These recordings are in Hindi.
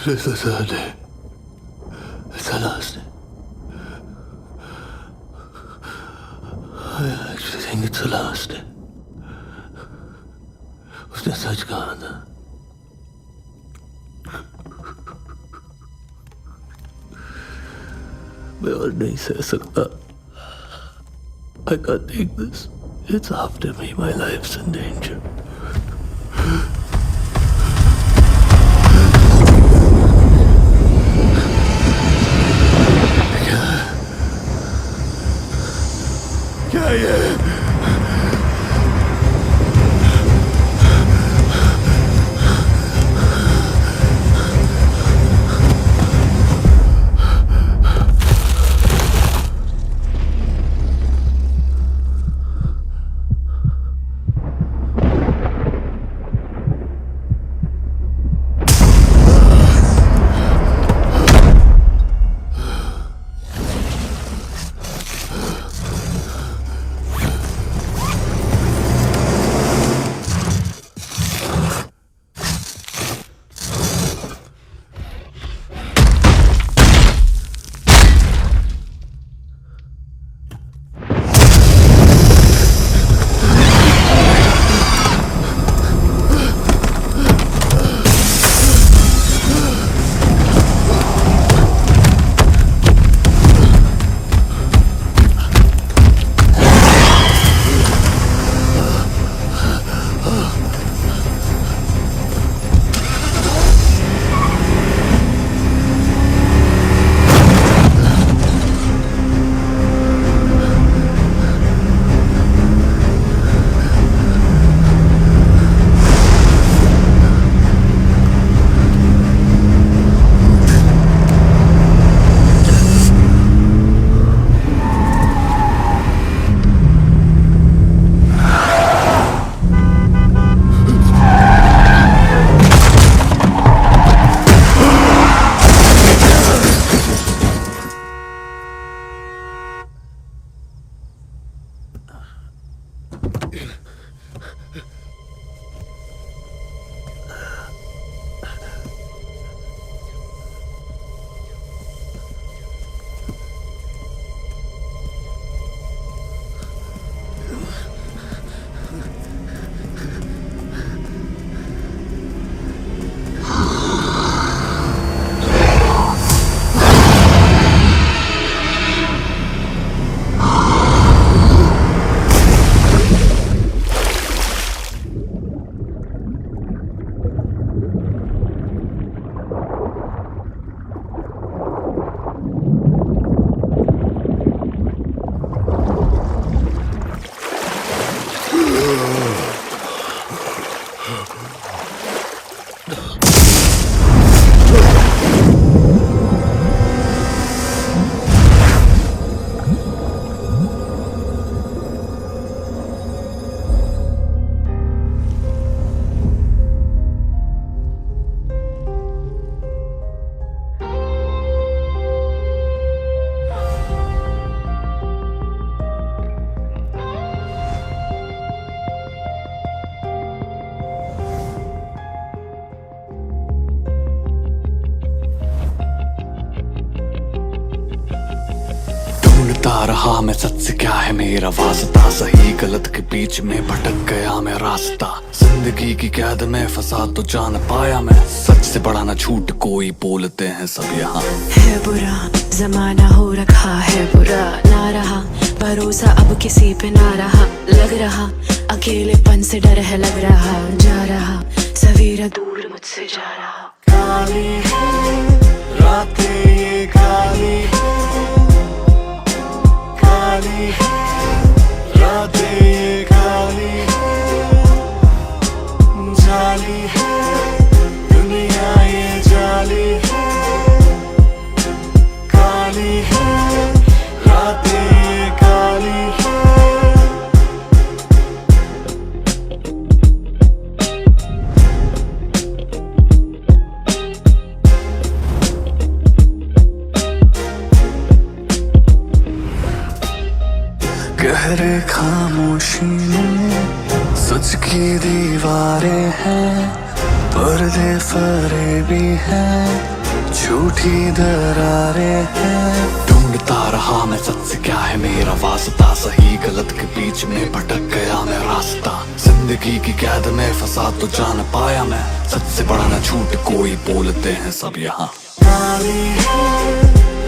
This is her day. It's her last day. I actually think it's her last day. उसने सच कहा था. मैं और नहीं सह सकता. I can't take this. It's after me. My life's in danger. क्या ये? ढूंढता रहा मैं सच से क्या है मेरा वास्ता, सही गलत के बीच में भटक गया मैं रास्ता। जिंदगी की कैद में फंसा तो जान पाया मैं, सच से बड़ा ना झूठ कोई बोलते हैं सब यहाँ। है बुरा जमाना हो रखा है बुरा, ना रहा भरोसा अब किसी पे ना रहा, लग रहा अकेलेपन से डर है लग रहा, जा रहा सवेरा दूर मुझसे जा रहा। काली है रातें ये काली है, काली है रातें ये काली है, जाली है दुनिया ये जाली है, काली है रातें ये काली है। गहरे खामोशी में सच की दीवारें हैं, पर्दे फरेबी हैं, झूठी दरारें हैं। ढूंढता रहा मैं सच से क्या है मेरा वास्ता, सही गलत के बीच में भटक गया मैं रास्ता। जिंदगी की कैद में फंसा तो जान पाया मैं, सच से बड़ा ना झूठ कोई बोलते हैं सब यहाँ। काली है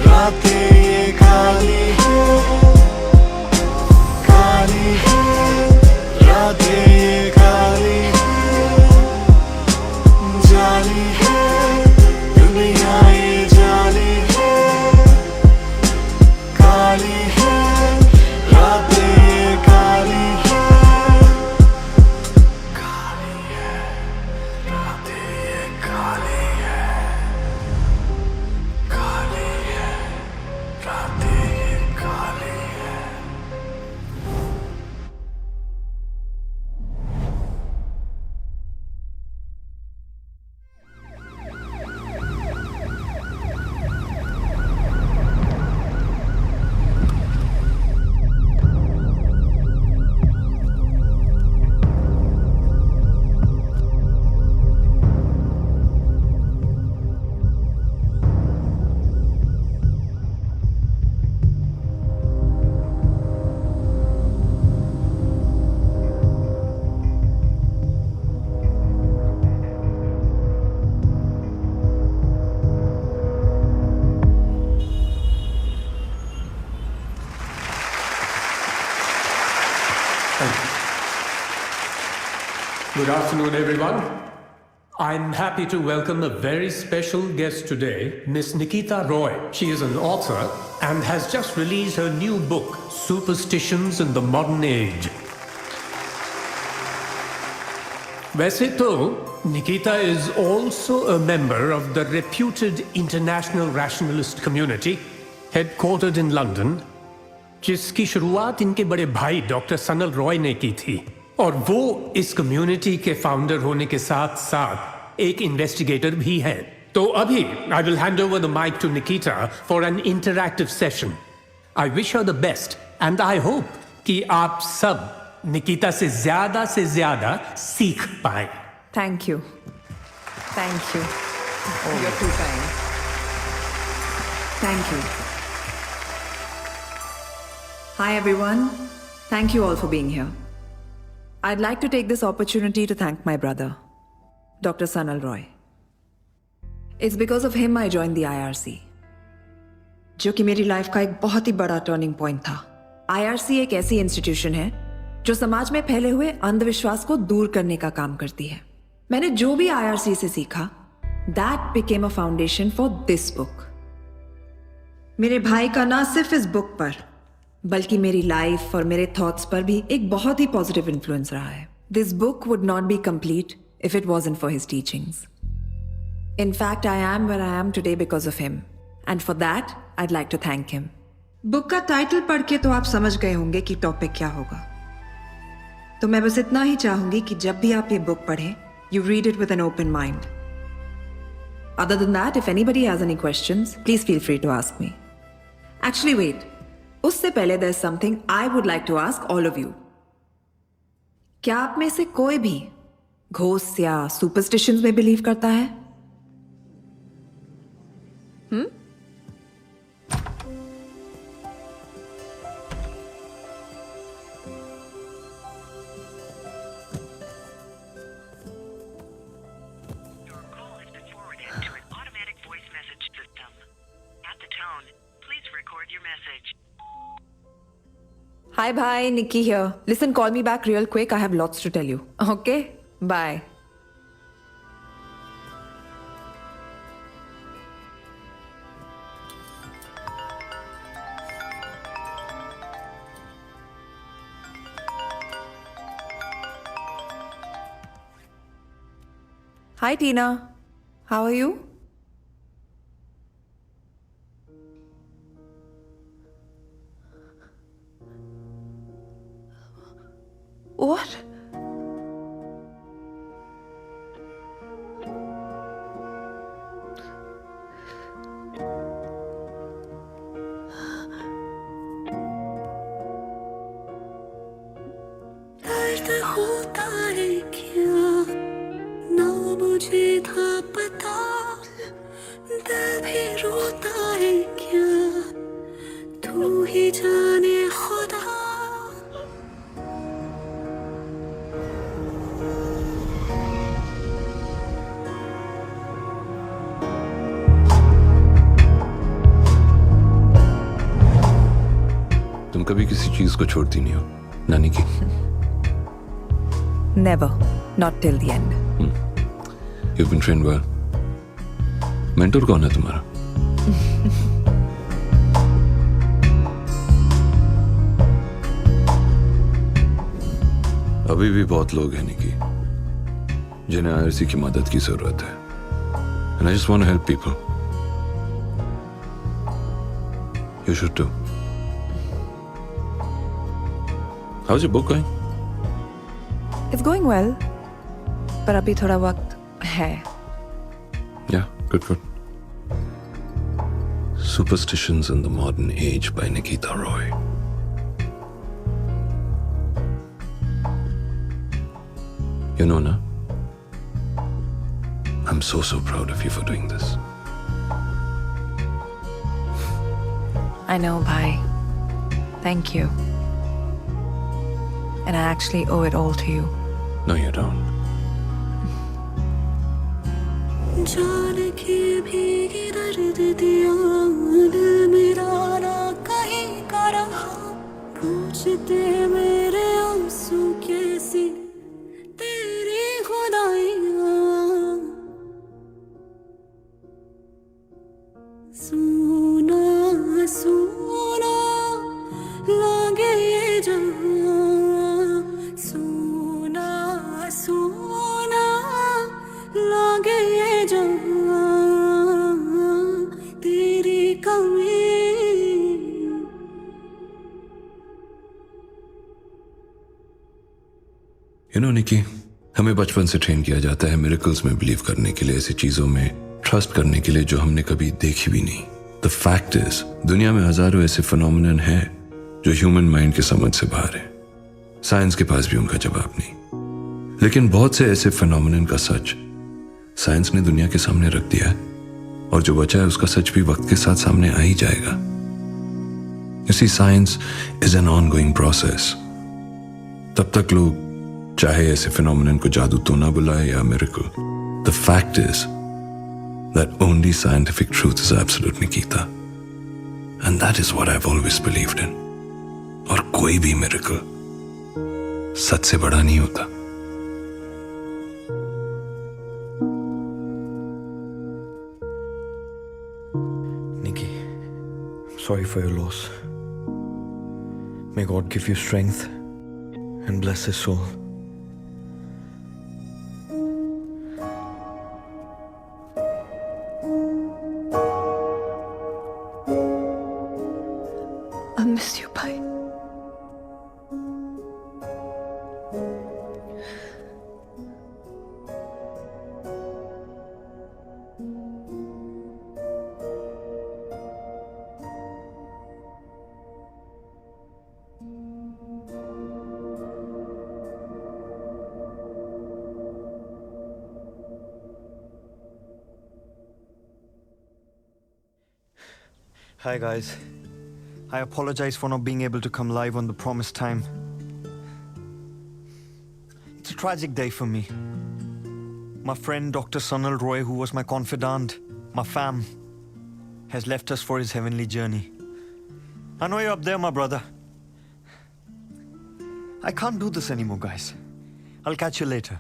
रातें ये काली है, काली है रातें ये काली है, जाली है दुनिया ये जाली है, काली है रातें ये काली है, काली है रातें ये काली है, काली है रातें ये काली है। Good afternoon, everyone. I'm happy to welcome a very special guest today, Miss Nikita Roy. She is an author and has just released her new book, Superstitions in the Modern Age. वैसे तो Nikita is also a member of the reputed international rationalist community, headquartered in London, जिसकी शुरुआत इनके बड़े भाई डॉक्टर सनल रॉय ने की थी, और वो इस कम्युनिटी के फाउंडर होने के साथ साथ एक इन्वेस्टिगेटर भी है। तो अभी I will hand over the mic to Nikita for an interactive session. I wish her the best and I hope कि आप सब निकिता से ज्यादा सीख पाए। Thank you. Thank you. You're too kind. Thank you. Hi everyone. Thank you all for being here. I'd like to take this opportunity to thank my brother, Dr. Sanal Roy. It's because of him I joined the IRC, जो कि मेरी लाइफ का एक बहुत ही बड़ा टर्निंग पॉइंट था। IRC एक ऐसी इंस्टीट्यूशन है जो समाज में फैले हुए अंधविश्वास को दूर करने का काम करती है। मैंने जो भी IRC से सीखा, that became a foundation for this book. मेरे भाई का ना सिर्फ इस बुक पर बल्कि मेरी लाइफ और मेरे थॉट्स पर भी एक बहुत ही पॉजिटिव इन्फ्लुएंस रहा है। This book would not be complete if it wasn't for his teachings. In fact I am where I am today because of him, and for that I'd like to thank him. Book का टाइटल पढ़ के तो आप समझ गए होंगे कि टॉपिक क्या होगा, तो मैं बस इतना ही चाहूंगी कि जब भी आप ये बुक पढ़ें, you read it with an open mind. Other than that, if anybody has any questions, please feel free to ask me. Actually wait, उससे पहले there is something I would like to ask all of you. क्या आप में से कोई भी घोस्ट या सुपरस्टिशंस में बिलीव करता है? Your call has been forwarded to an automatic voice message system. At the tone, please record your message. Hi, bye. Nikki here. Listen, call me back real quick. I have lots to tell you. Okay? Bye. Hi, Tina. How are you? What? दर्द होता है क्या ना मुझे था पता, दिल भी रोता है क्या, तू ही जाने खुदा। तुम कभी किसी चीज को छोड़ती नहीं हो नानी की। Never. Not till the end. You've been trained well. Mentor कौन है तुम्हारा? अभी भी बहुत लोग हैं निकी जिन्हें आईआरसी की मदद की जरूरत है। And I just want to help people. You should too. How's your book going? It's going well. पर अभी थोड़ा वक्त है. Yeah, good. Superstitions in the Modern Age by Nikita Roy. You know, na? I'm so proud of you for doing this. I know, bhai. Thank you. And I actually owe it all to you. No, you don't. जान के भीगी दर्द दिया दिल मेरा ना कहीं का रहा, पूछते मेरे आंसू कैसी तेरी खुदाइयाँ। सुना सुना लागे ये जहाँ, सुना सुना लागे ये जहाँ, तेरी कमी। You know, निकी, हमें बचपन से ट्रेन किया जाता है मिरेकल्स में बिलीव करने के लिए, ऐसी चीजों में ट्रस्ट करने के लिए जो हमने कभी देखी भी नहीं। द फैक्ट इज दुनिया में हजारों ऐसे फिनोमिनन हैं जो ह्यूमन माइंड के समझ से बाहर है। साइंस के पास भी उनका जवाब नहीं। लेकिन बहुत से ऐसे फिनोमिनन का सच साइंस ने दुनिया के सामने रख दिया है, और जो बचा है उसका सच भी वक्त के साथ सामने आ ही जाएगा। You see, science is an ongoing process. तब तक लोग चाहे ऐसे फिनोमिनन को जादू तो ना बुलाए या miracle, the fact is that only scientific truth is absolute, Nikita. And that is what I've always believed in. और कोई भी मिरेकल सच से बड़ा नहीं होता। Nikki, I'm sorry for your loss. May God give you strength and bless his soul. I miss you, bhai. Hi guys. I apologize for not being able to come live on the promised time. It's a tragic day for me. My friend Dr. Sanal Roy, who was my confidant, my fam, has left us for his heavenly journey. I know you're up there, my brother. I can't do this anymore, guys. I'll catch you later.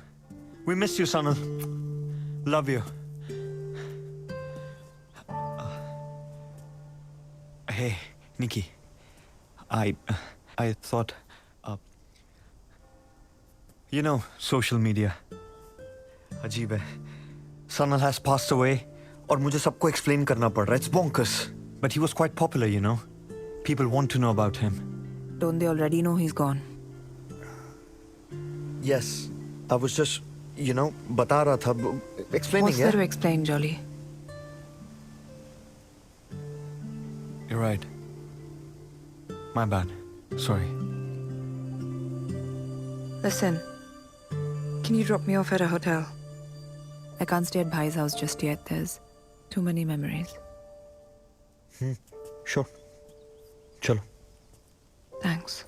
We miss you, Sanal. Love you. Hey, Nikki. I thought, you know, social media. अजीब है. Sanal has passed away, और मुझे सबको explain करना पड़ रहा है. It's bonkers. But he was quite popular, you know. People want to know about him. Don't they already know he's gone? Yes, I was just, you know, बता रहा था, explaining. What's there to explain, Jolly? You're right. My bad. Sorry. Listen, can you drop me off at a hotel? I can't stay at Bhai's house just yet. There's Too many memories. Sure. चलो. Thanks.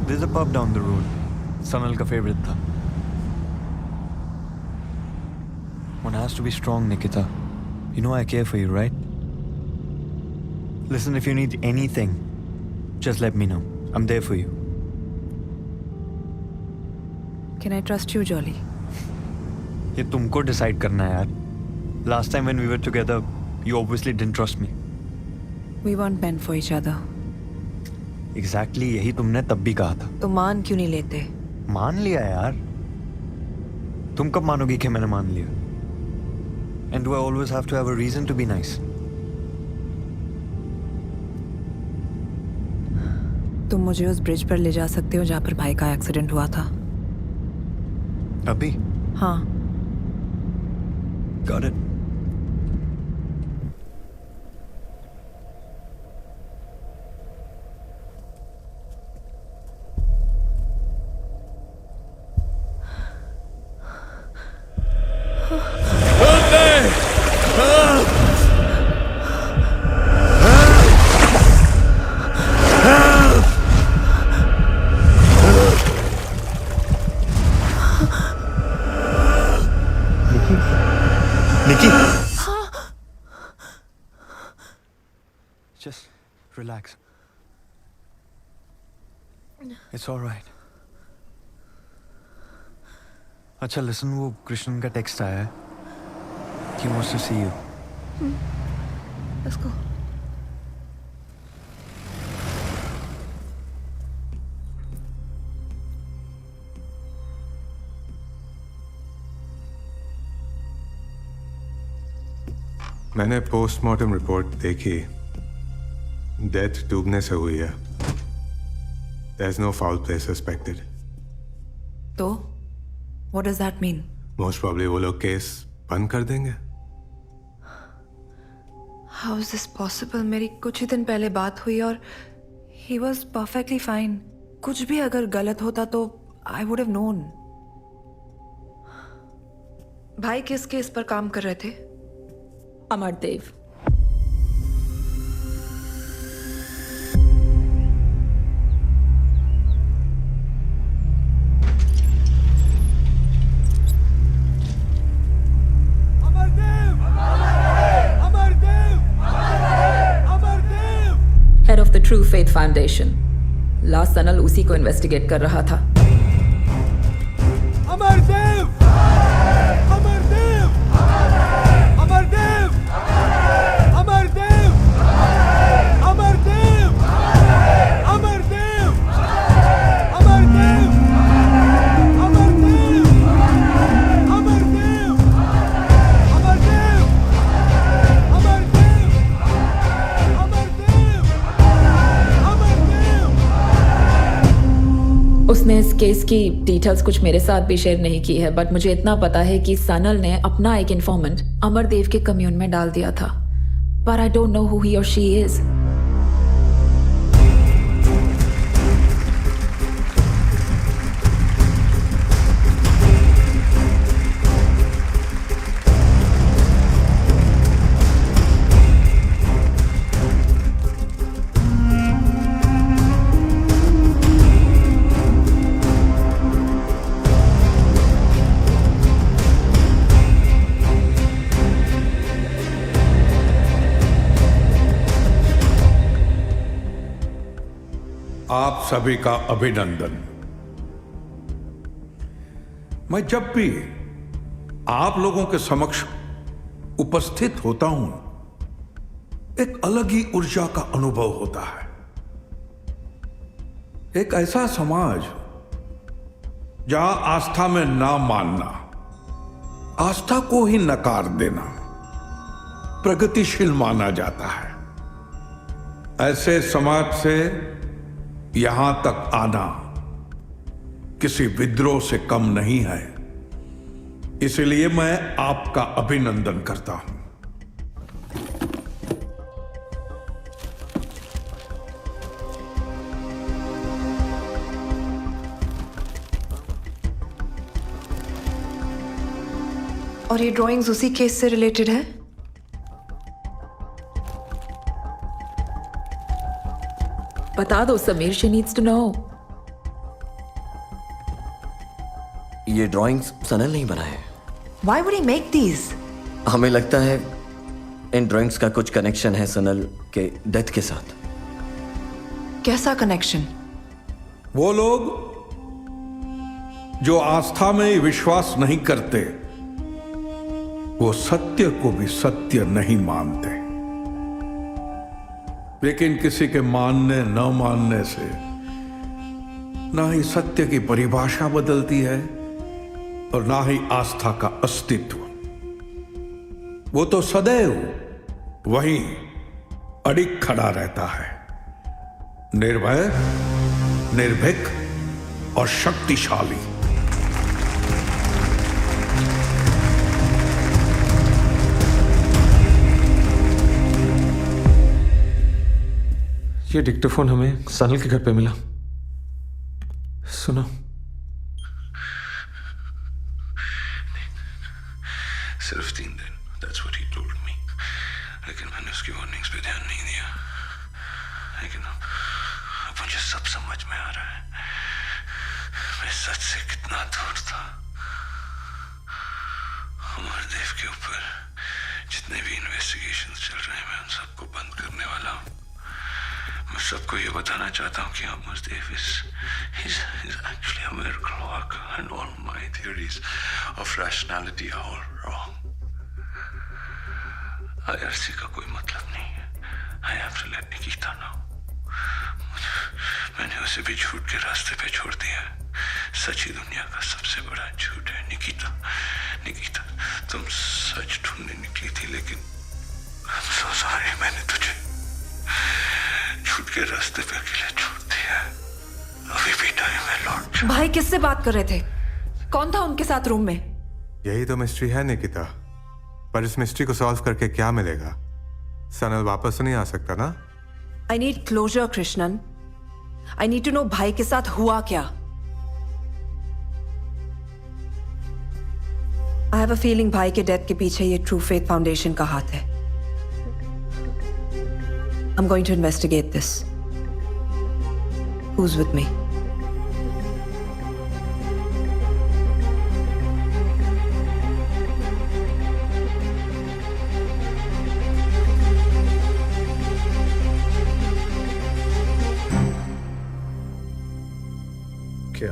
There's a pub down the road. Sanal का favorite था. One has to be strong, Nikita. You know I care for you, right? Listen, if you need anything, just let me know. I'm there for you. Can I trust you, Jolly? ये तुमको decide करना है यार. Last time when we were together, you obviously didn't trust me. We weren't meant for each other. Exactly यही तुमने तब भी कहा था. तो मान क्यों नहीं लेते? मान लिया यार. तुम कब मानोगी कि मैंने मान लिया? And do I always have to have a reason to be nice? तुम मुझे उस ब्रिज पर ले जा सकते हो जहाँ पर भाई का एक्सीडेंट हुआ था? अभी? हाँ. Got it. Nikki! Just relax. It's all right. अच्छा listen, वो कृष्णन का टेक्स्ट आया है. He wants to see you. Let's go. मैंने पोस्टमार्टम रिपोर्ट देखी. डेथ डूबने से हुई है. There is no foul play suspected. तो what does that mean? Most probably वो लोग केस बंद कर देंगे. How is this possible? मेरी कुछ ही दिन पहले बात हुई और he was perfectly fine. कुछ भी अगर गलत होता तो I would have known. भाई किस केस पर काम कर रहे थे? Amardev. Head of the true faith foundation. Last Sanal उसी को इन्वेस्टिगेट कर रहा था. अमरदेव! अमरदेव! अमरदेव! अमरदेव! अमरदेव! अमरदेव! अमरदेव! अमरदेव! अमरदेव! उसने इस केस की डिटेल्स कुछ मेरे साथ भी शेयर नहीं की है, बट मुझे इतना पता है कि सनल ने अपना एक इन्फॉर्मेंट अमरदेव के कम्यून में डाल दिया था. But I don't know who he और शी इज. आप सभी का अभिनंदन. मैं जब भी आप लोगों के समक्ष उपस्थित होता हूं, एक अलग ही ऊर्जा का अनुभव होता है. एक ऐसा समाज जहां आस्था में ना मानना, आस्था को ही नकार देना प्रगतिशील माना जाता है. ऐसे समाज से यहां तक आना किसी विद्रोह से कम नहीं है. इसलिए मैं आपका अभिनंदन करता हूं. और ये ड्राइंग्स उसी केस से रिलेटेड है? बता दो Sameer, she needs to know. ये ड्राइंग्स सनल नहीं बनाए। Why would he make these? हमें लगता है इन ड्राइंग्स का कुछ कनेक्शन है सनल के डेथ के साथ। कैसा कनेक्शन? वो लोग जो आस्था में विश्वास नहीं करते, वो सत्य को भी सत्य नहीं मानते। लेकिन किसी के मानने न मानने से ना ही सत्य की परिभाषा बदलती है और ना ही आस्था का अस्तित्व। वो तो सदैव वहीं अडिग खड़ा रहता है, निर्भय, निर्भीक और शक्तिशाली। ये डिक्टोफोन हमें सनल के घर पे मिला। सुनो। सिर्फ 3 दिन, that's what he told me. लेकिन मैंने उसकी वार्निंग्स पे ध्यान नहीं दिया। लेकिन अब मुझे सब समझ में आ रहा है, मैं सच से कितना दूर था। अमरदेव के ऊपर जितने भी इन्वेस्टिगेशंस चल रहे हैं, मैं उन सबको बंद करने वाला हूँ। मैं सबको ये बताना चाहता हूँ कि Amardev is actually a miracle worker and all my theories of rationality are all wrong. IRC का कोई मतलब नहीं है। I have to let Nikita know. मैंने उसे भी झूठ के रास्ते पे छोड़ दिया है। सच ही दुनिया का सबसे बड़ा झूठ है। निकिता, तुम सच ढूंढने निकली थी, लेकिन I'm so sorry, मैंने तुझे झूठ के रास्ते पे अकेले छोड़ दिया। अभी भी टाइम है लौट जा। भाई किससे बात कर रहे थे? कौन था उनके साथ रूम में? यही तो मिस्ट्री है निकिता, पर इस मिस्ट्री को सॉल्व करके क्या मिलेगा? सनल वापस तो नहीं आ सकता ना? I need closure, Krishnan. I need to know भाई के साथ हुआ क्या। I have a feeling भाई के डेथ के पीछे ये ट्रू फेथ फाउंडेशन का हाथ है। I'm going to investigate this. Who's with me? क्या?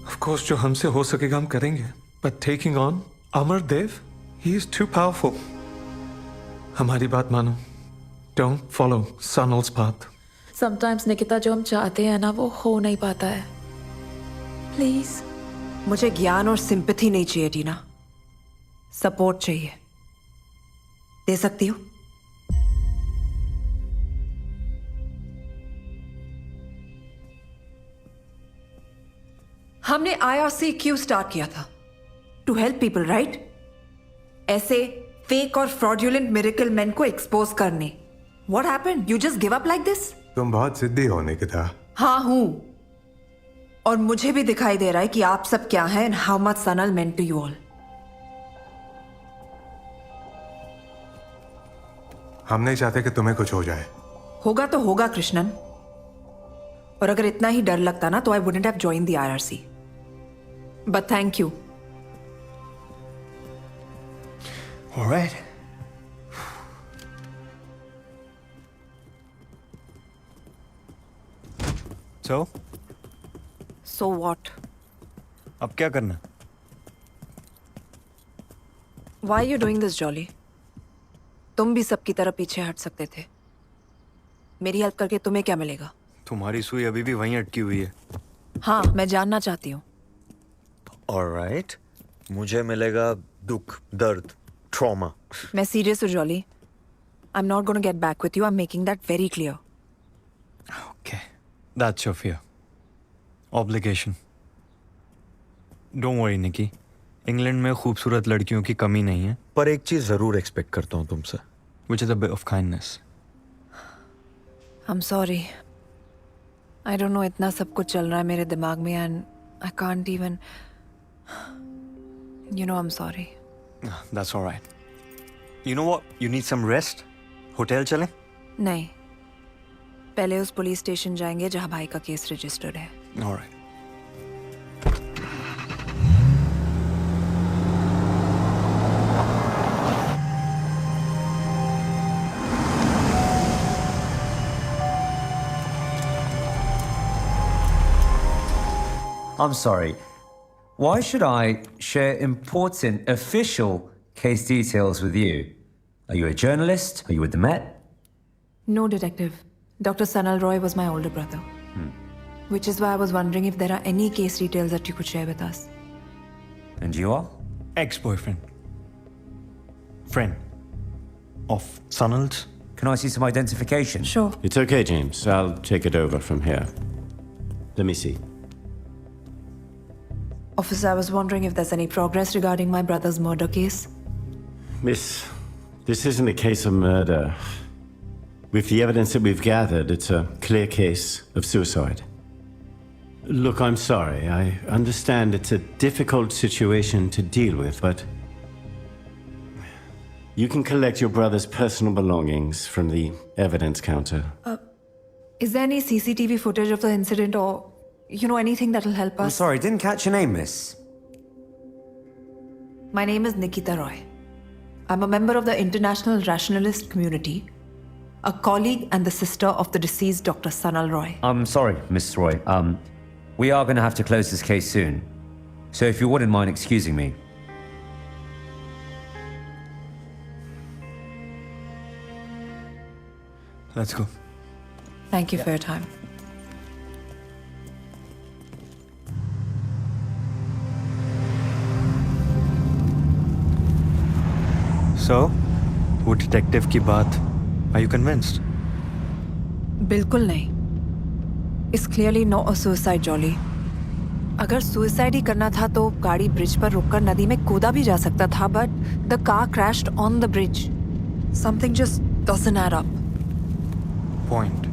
Of course, जो हमसे हो सकेगा हम करेंगे। But taking on Amardev, he is too powerful. हमारी बात मानो। Don't follow Sanal's path. Sometimes Nikita, जो हम चाहते हैं ना, वो हो नहीं पाता है। प्लीज। मुझे ज्ञान और सिंपैथी नहीं चाहिए टीना, सपोर्ट चाहिए। दे सकती हो? हमने IRC क्यों स्टार्ट किया था? To help people, right? ऐसे फेक और फ्रॉडुलेंट मिरेकल मैन को एक्सपोज करने। What happened? You just give up like this? तुम बहुत जिद्दी हो निकिता। हाँ हूं, और मुझे भी दिखाई दे रहा है कि आप सब क्या हैं and how much Sanal meant to you all. हम नहीं चाहते कि तुम्हें कुछ हो जाए। होगा तो होगा कृष्णन, और अगर इतना ही डर लगता ना तो I wouldn't have joined the IRC. But thank you. All right. So what? अब क्या करना? Why are you doing this, Jolly? तुम भी सबकी तरह पीछे हट सकते थे। मेरी हेल्प करके तुम्हें क्या मिलेगा? तुम्हारी सुई अभी भी वहीं अटकी हुई है। हाँ, मैं जानना चाहती हूँ। Alright, मुझे मिलेगा दुख, दर्द, ट्रॉमा। मैं सीरियस हूँ jolly. I'm not going to get back with you. I'm making that very clear. Okay, that's your fear. Obligation. Don't worry, Nikki. England में खूबसूरत लड़कियों की कमी नहीं है, पर एक चीज जरूर एक्सपेक्ट करता हूँ तुमसे, which is a bit of kindness. I'm sorry. I don't know, इतना सब कुछ चल रहा है मेरे दिमाग में and I can't even. You know I'm sorry. That's all right. You know what? You need some rest? Hotel चलें? नहीं, पहले उस पुलिस स्टेशन जाएंगे जहां भाई का केस रजिस्टर्ड है. All right. I'm sorry. Why should I share important official case details with you? Are you a journalist? Are you with the Met? No, Detective. Dr. Sanal Roy was my older brother. Which is why I was wondering if there are any case details that you could share with us. And you are? Ex-boyfriend. Friend. Of Sanal's. Can I see some identification? Sure. It's okay, James. I'll take it over from here. Let me see. Officer, I was wondering if there's any progress regarding my brother's murder case. Miss, this isn't a case of murder. With the evidence that we've gathered, it's a clear case of suicide. Look, I'm sorry. I understand it's a difficult situation to deal with, but you can collect your brother's personal belongings from the evidence counter. Is there any CCTV footage of the incident or, you know, anything that'll help I'm us? sorry, didn't catch your name, miss. My name is Nikita Roy. I'm a member of the International Rationalist community, a colleague and the sister of the deceased Dr. Sanal Roy. I'm sorry, Miss Roy. We are going to have to close this case soon. So if you wouldn't mind excusing me. Let's go. Thank you for your time. So, वो डिटेक्टिव की बात, are you convinced? बिल्कुल नहीं. It's clearly not a suicide, Jolly. अगर सुसाइड ही करना था तो गाड़ी ब्रिज पर रुककर नदी में कूदा भी जा सकता था, but the car crashed on the bridge. Something just doesn't add up. Point.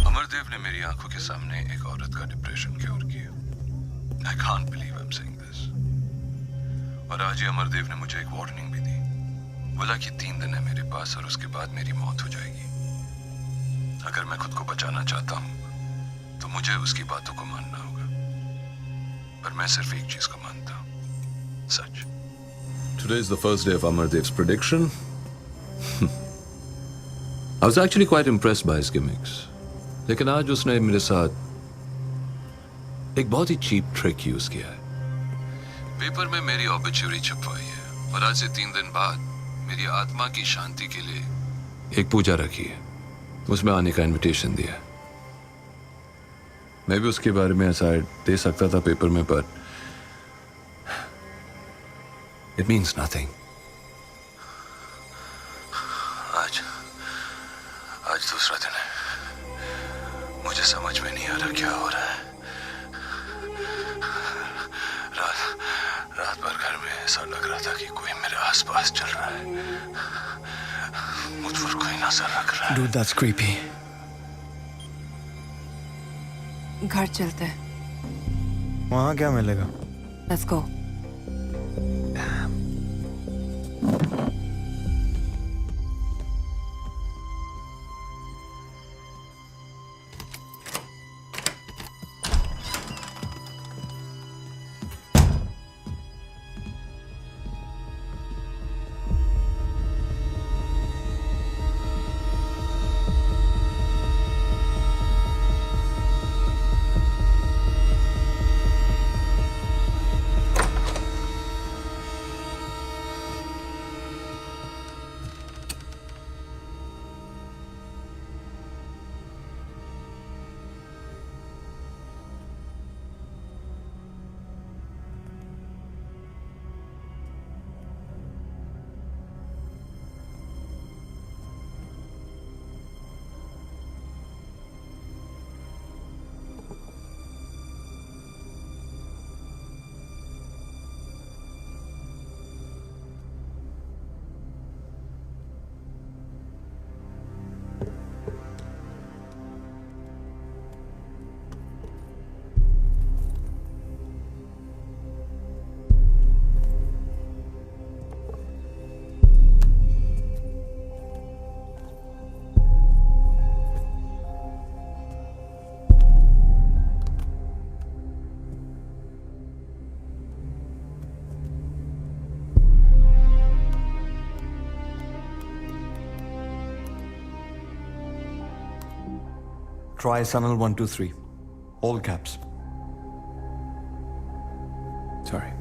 Amardev ने मेरी आंखों के सामने एक औरत का डिप्रेशन क्योर किया. I can't believe I'm saying this. और आज ही अमरदेव ने मुझे एक वार्निंग भी दी. बोला कि 3 दिन है मेरे पास और उसके बाद मेरी मौत हो जाएगी. अगर मैं खुद को बचाना चाहता हूं तो मुझे उसकी बातों को मानना होगा. पर मैं सिर्फ एक चीज को मानता हूं, सच. Today is the first day of Amardev's prediction. I was actually quite impressed by his gimmicks. लेकिन आज उसने मेरे साथ एक बहुत ही चीप ट्रिक यूज किया है. पेपर में मेरी ऑबिचुरी छपवाई है और आज से 3 दिन बाद मेरी आत्मा की शांति के लिए एक पूजा रखी है. उसमें आने का इनविटेशन दिया. मैं भी उसके बारे में असाइड दे सकता था पेपर में, पर इट मीन्स नथिंग. आज दूसरा दिन है. मुझे समझ में नहीं आ रहा क्या हो रहा है. रात भर घर में ऐसा लग रहा था कि कोई मेरे आसपास चल रहा है. मुझ पर कोई नजर रख रहा है. Dude, that's creepy. घर चलते हैं. वहाँ क्या मिलेगा? Let's go. Try Sanal 123. All caps. Sorry.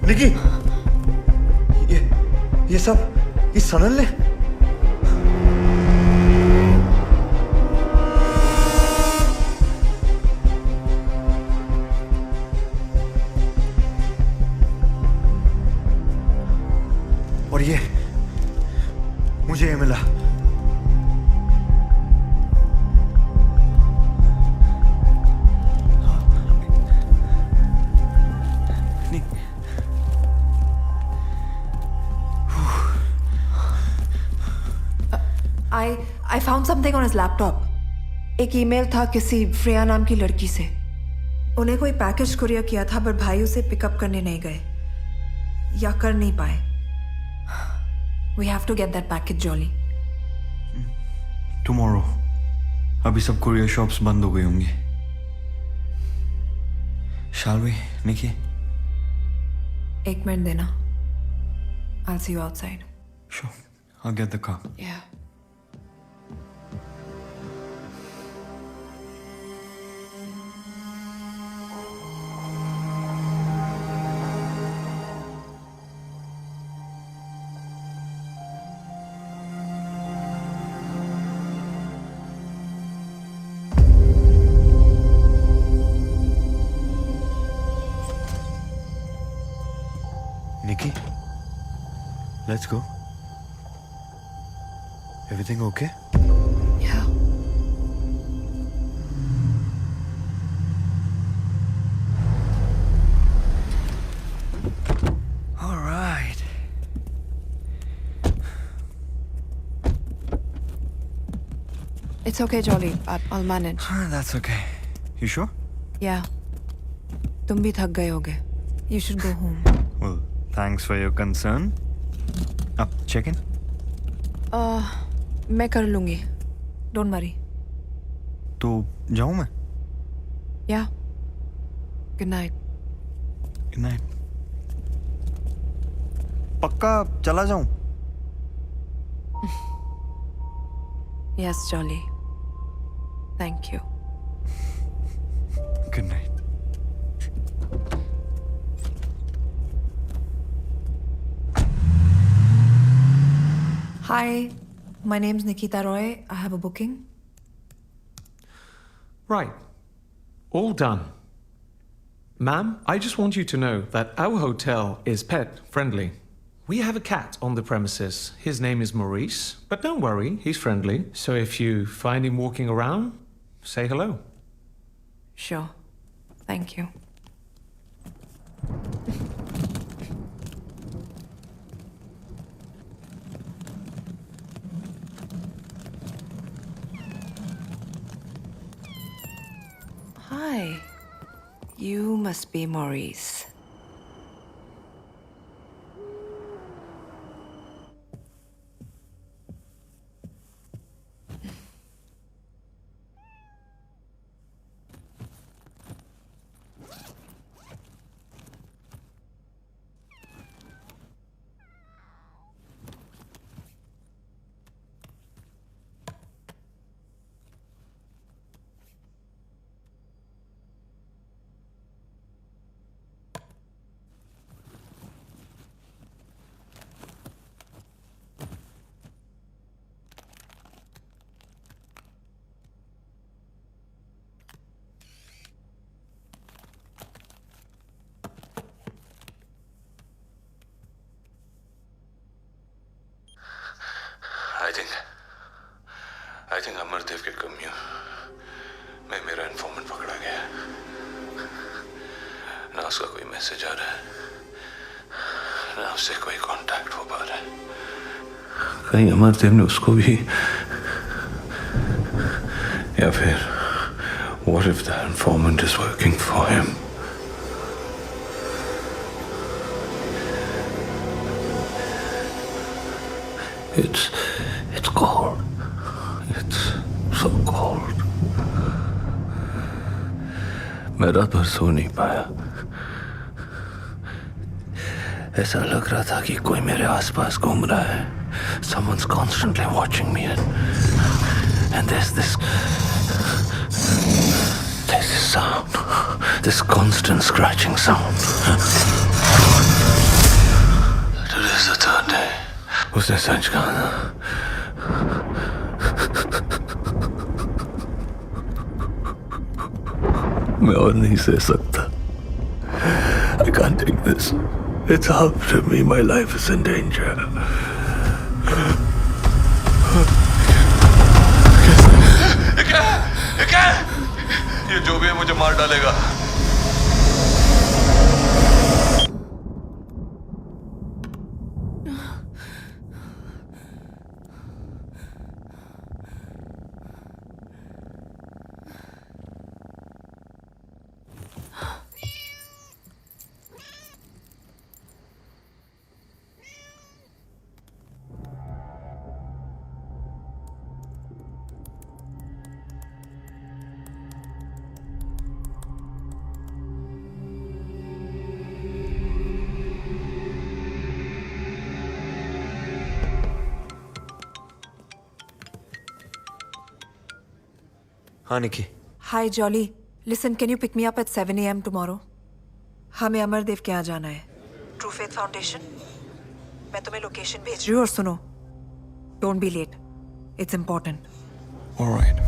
निकी! निकी! ये सब इस सनल ने? और ये मुझे ये मिला। I found something on his laptop. एक ईमेल था किसी फ्रेया नाम की लड़की से। उन्हें कोई पैकेज कुरियर किया था पर भाई उसे पिकअप करने नहीं गए या कर नहीं पाए। We have to get that package, Jolly. Tomorrow. अभी सब कुरियर शॉप्स बंद हो गई होंगी। Shall we, Nikki? एक मिनट देना। I'll see you outside. Sure. I'll get the car. Yeah. Nikki, let's go. Everything okay? Yeah. All right. It's okay, Jolly. I'll manage. That's okay. You sure? Yeah. तुम भी थक गए होगे. You should go home. Well, thanks for your concern. Up, check in. मैं कर लूंगी. Don't worry. तो जाऊं मैं? Yeah. Good night. Good night. पक्का चला जाऊं? Yes, Jolly. Thank you. Good night. Hi, my name's Nikita Roy. I have a booking. Right. All done. Ma'am, I just want you to know that our hotel is pet friendly. We have a cat on the premises. His name is Maurice, but don't worry, he's friendly. So if you find him walking around, say hello. Sure. Thank you. Hi. You must be Maurice. I think Amardev के कम्यू में मेरा इन्फॉर्मेंट पकड़ा गया है। ना उसका कोई मैसेज आ रहा है, ना उससे कोई कांटेक्ट हो पा रहा है। कहीं अमरदेव ने उसको भी, या फिर what if that informant is working for him? It's cold. It's so cold. मैं रात भर सो नहीं पाया। ऐसा लग रहा था कि कोई मेरे आसपास घूम रहा है। Someone's constantly watching me, and there's this sound, this constant scratching sound. Today's the third day. उसने सच कहा ना। मैं और नहीं सह सकता। I can't take this. It's after me. My life is in danger. ये जो भी है मुझे मार डालेगा। हाँ निकी। Hi Jolly. Listen, can you pick me up at 7 a.m. tomorrow? हमें अमरदेव के यहाँ जाना है। True faith foundation. मैं तुम्हें लोकेशन भेज रही हूँ और सुनो, don't be late, it's important. Alright.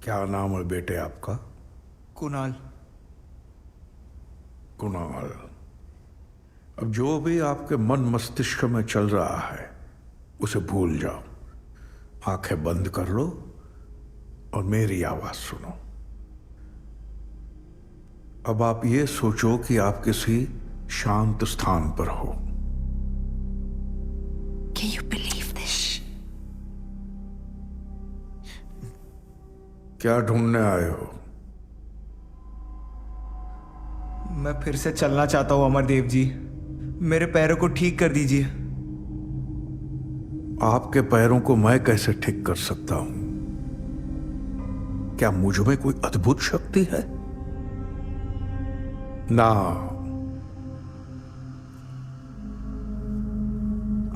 क्या नाम है बेटे आपका? कुणाल। कुणाल, अब जो भी आपके मन मस्तिष्क में चल रहा है उसे भूल जाओ। आंखें बंद कर लो और मेरी आवाज सुनो। अब आप ये सोचो कि आप किसी शांत स्थान पर हो। Can you believe this? क्या ढूंढने आए हो? मैं फिर से चलना चाहता हूं अमरदेव जी, मेरे पैरों को ठीक कर दीजिए। आपके पैरों को मैं कैसे ठीक कर सकता हूं? क्या मुझ में कोई अद्भुत शक्ति है? ना,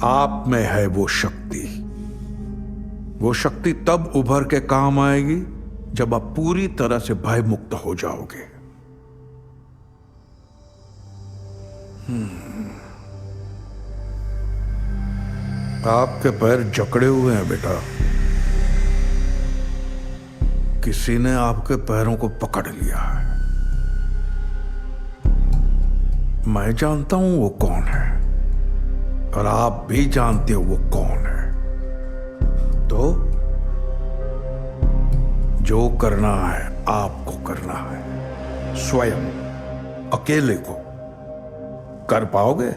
आप में है वो शक्ति। वो शक्ति तब उभर के काम आएगी जब आप पूरी तरह से भयमुक्त हो जाओगे। आपके पैर जकड़े हुए हैं बेटा। किसी ने आपके पैरों को पकड़ लिया है। मैं जानता हूं वो कौन है और आप भी जानते हो वो कौन है। तो जो करना है आपको करना है, स्वयं। अकेले को कर पाओगे?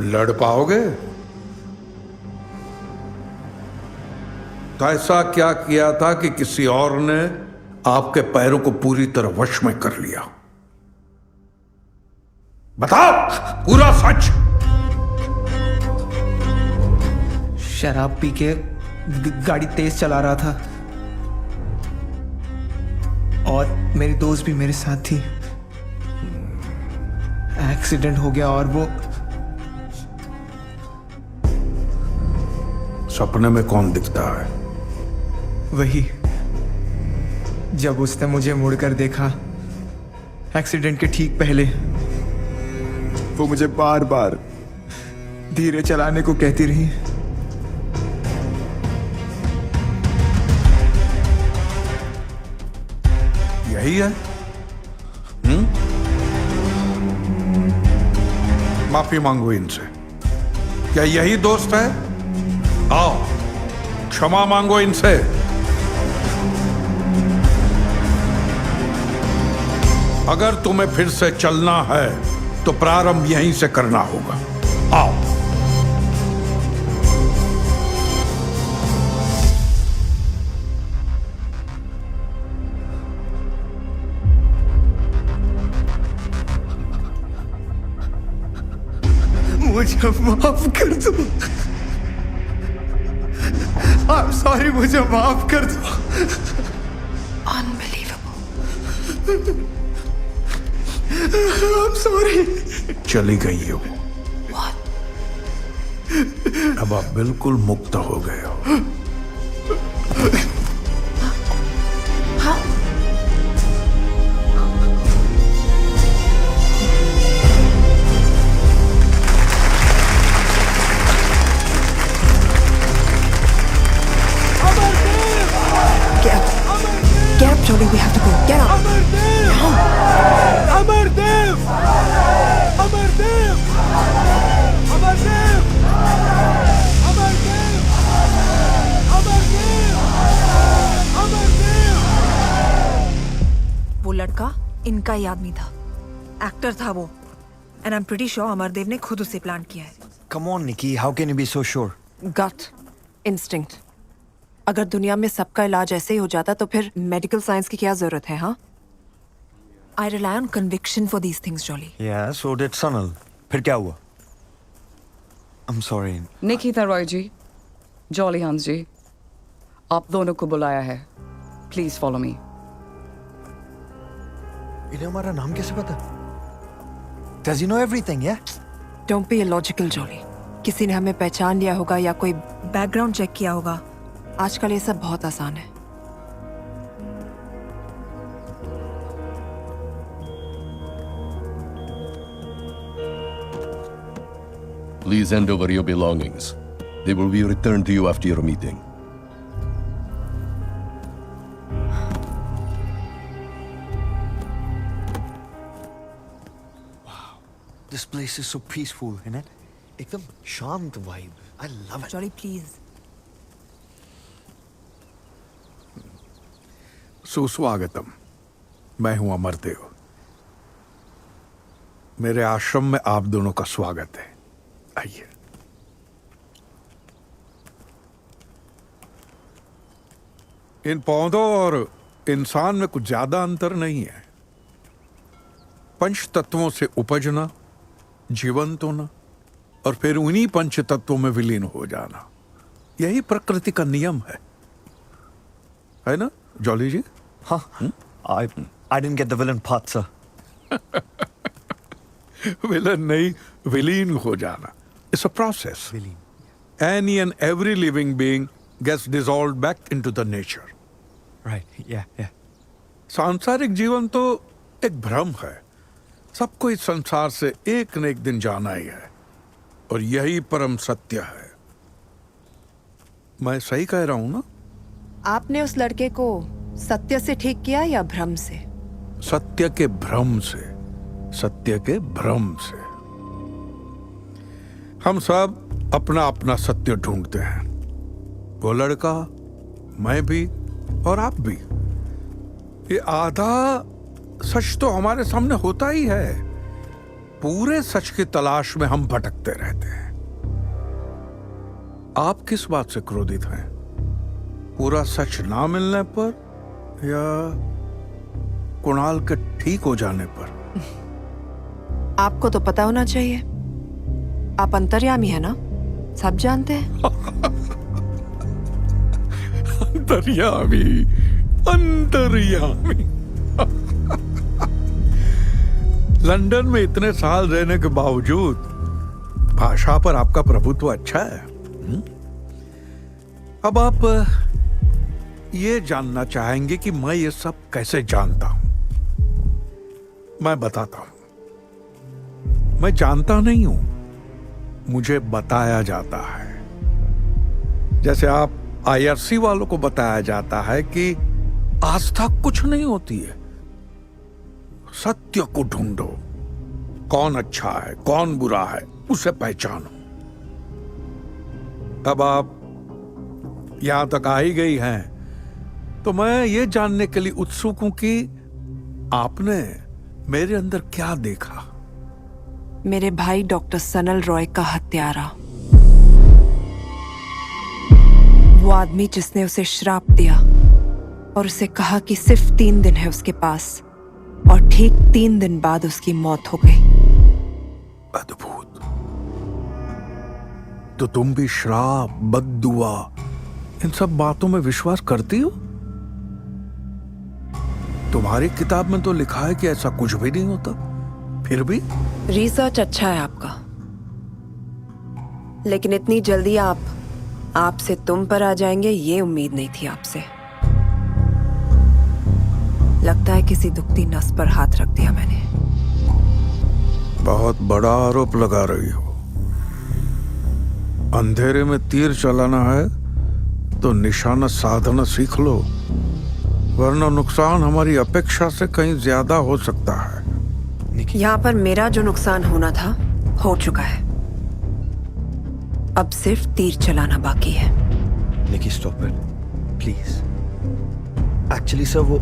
लड़ पाओगे? तो ऐसा क्या किया था कि किसी और ने आपके पैरों को पूरी तरह वश में कर लिया? बताओ पूरा सच। शराब पी के गाड़ी तेज चला रहा था और मेरी दोस्त भी मेरे साथ थी। एक्सीडेंट हो गया और वो सपने में कौन दिखता है? वही, जब उसने मुझे मुड़कर देखा एक्सीडेंट के ठीक पहले, वो मुझे बार बार धीरे चलाने को कहती रही। यही है? माफी मांगो इनसे। क्या यही दोस्त है? आओ क्षमा मांगो इनसे। अगर तुम्हें फिर से चलना है तो प्रारंभ यहीं से करना होगा। आओ। मुझे माफ कर दो। I'm sorry, मुझे माफ कर दो। Unbelievable. I'm sorry. चली गई हो। अब आप बिल्कुल मुक्त हो गए हो। Get up, Jolly. We have to go. Get up. Amardev! Amardev! Amardev! Amardev! Amardev! Amardev! वो लड़का इनका ही आदमी था। एक्टर था वो। And I'm pretty sure Amardev ने खुद उसे प्लान किया है। Come on, Nikki. How can you be so sure? Gut, instinct. अगर दुनिया में सबका इलाज ऐसे ही हो जाता तो फिर मेडिकल साइंस की क्या जरूरत है? हाँ, I rely on conviction for these things, Jolly. Yeah, so did Sanal. फिर क्या हुआ? I'm sorry. निकिता रॉय जी, जॉली हंस जी, आप दोनों को बुलाया है। Please follow me. इन्हें हमारा नाम कैसे पता? Does he know everything, yeah? Don't be illogical, Jolly. किसी ने हमें पहचान लिया होगा या कोई बैकग्राउंड चेक किया होगा। आजकल ये सब बहुत आसान है। Please hand over your belongings. They will be returned to you after your meeting. This place is so peaceful, isn't it? एकदम शांत vibe. I love it. Jolly, please. सुस्वागतम। मैं हूं अमरदेव। मेरे आश्रम में आप दोनों का स्वागत है। आइए। इन पौधों और इंसान में कुछ ज्यादा अंतर नहीं है। पंच तत्वों से उपजना, जीवंत होना और फिर उन्हीं पंच तत्वों में विलीन हो जाना, यही प्रकृति का नियम है ना जॉली जी? हाँ, I didn't get the villain part, sir. Villain नहीं, विलीन हो जाना। It's a process. विलीन. Any and every living being gets dissolved back into the nature. Right. Yeah, yeah. सांसारिक जीवन तो एक भ्रम है। सबको इस संसार से एक न एक दिन जाना ही है और यही परम सत्य है। मैं सही कह रहा हूं ना? आपने उस लड़के को सत्य से ठीक किया या भ्रम से? सत्य के भ्रम से। सत्य के भ्रम से। हम सब अपना अपना सत्य ढूंढते हैं। वो लड़का, मैं भी और आप भी। ये आधा सच तो हमारे सामने होता ही है। पूरे सच की तलाश में हम भटकते रहते हैं। आप किस बात से क्रोधित हैं? पूरा सच ना मिलने पर या कुणाल के ठीक हो जाने पर? आपको तो पता होना चाहिए, आप अंतर्यामी है ना, सब जानते हैं। अंतर्यामी, अंतर्यामी। लंदन में इतने साल रहने के बावजूद भाषा पर आपका प्रभुत्व अच्छा है। अब आप ये जानना चाहेंगे कि मैं ये सब कैसे जानता हूं। मैं बताता हूं। मैं जानता नहीं हूं, मुझे बताया जाता है। जैसे आप आईआरसी वालों को बताया जाता है कि आस्था कुछ नहीं होती है, सत्य को ढूंढो, कौन अच्छा है कौन बुरा है उसे पहचानो। अब आप यहां तक आ ही गई हैं तो मैं ये जानने के लिए उत्सुक हूं कि आपने मेरे अंदर क्या देखा। मेरे भाई डॉक्टर सनल रॉय का हत्यारा, वो आदमी जिसने उसे श्राप दिया और उसे कहा कि सिर्फ 3 दिन है उसके पास, और ठीक 3 दिन बाद उसकी मौत हो गई। अद्भुत। तो तुम भी श्राप, बद्दुआ, इन सब बातों में विश्वास करती हो? तुम्हारी किताब में तो लिखा है कि ऐसा कुछ भी नहीं होता, फिर भी? रिसर्च अच्छा है आपका, लेकिन इतनी जल्दी आप से तुम पर आ जाएंगे ये उम्मीद नहीं थी आपसे। लगता है किसी दुखती नस पर हाथ रख दिया मैंने। बहुत बड़ा आरोप लगा रही हो। अंधेरे में तीर चलाना है तो निशाना साधना सीख लो, वरना नुकसान हमारी अपेक्षा से कहीं ज्यादा हो सकता है। यहाँ पर मेरा जो नुकसान होना था हो चुका है, अब सिर्फ तीर चलाना बाकी है। Niki stop it please. Actually sir वो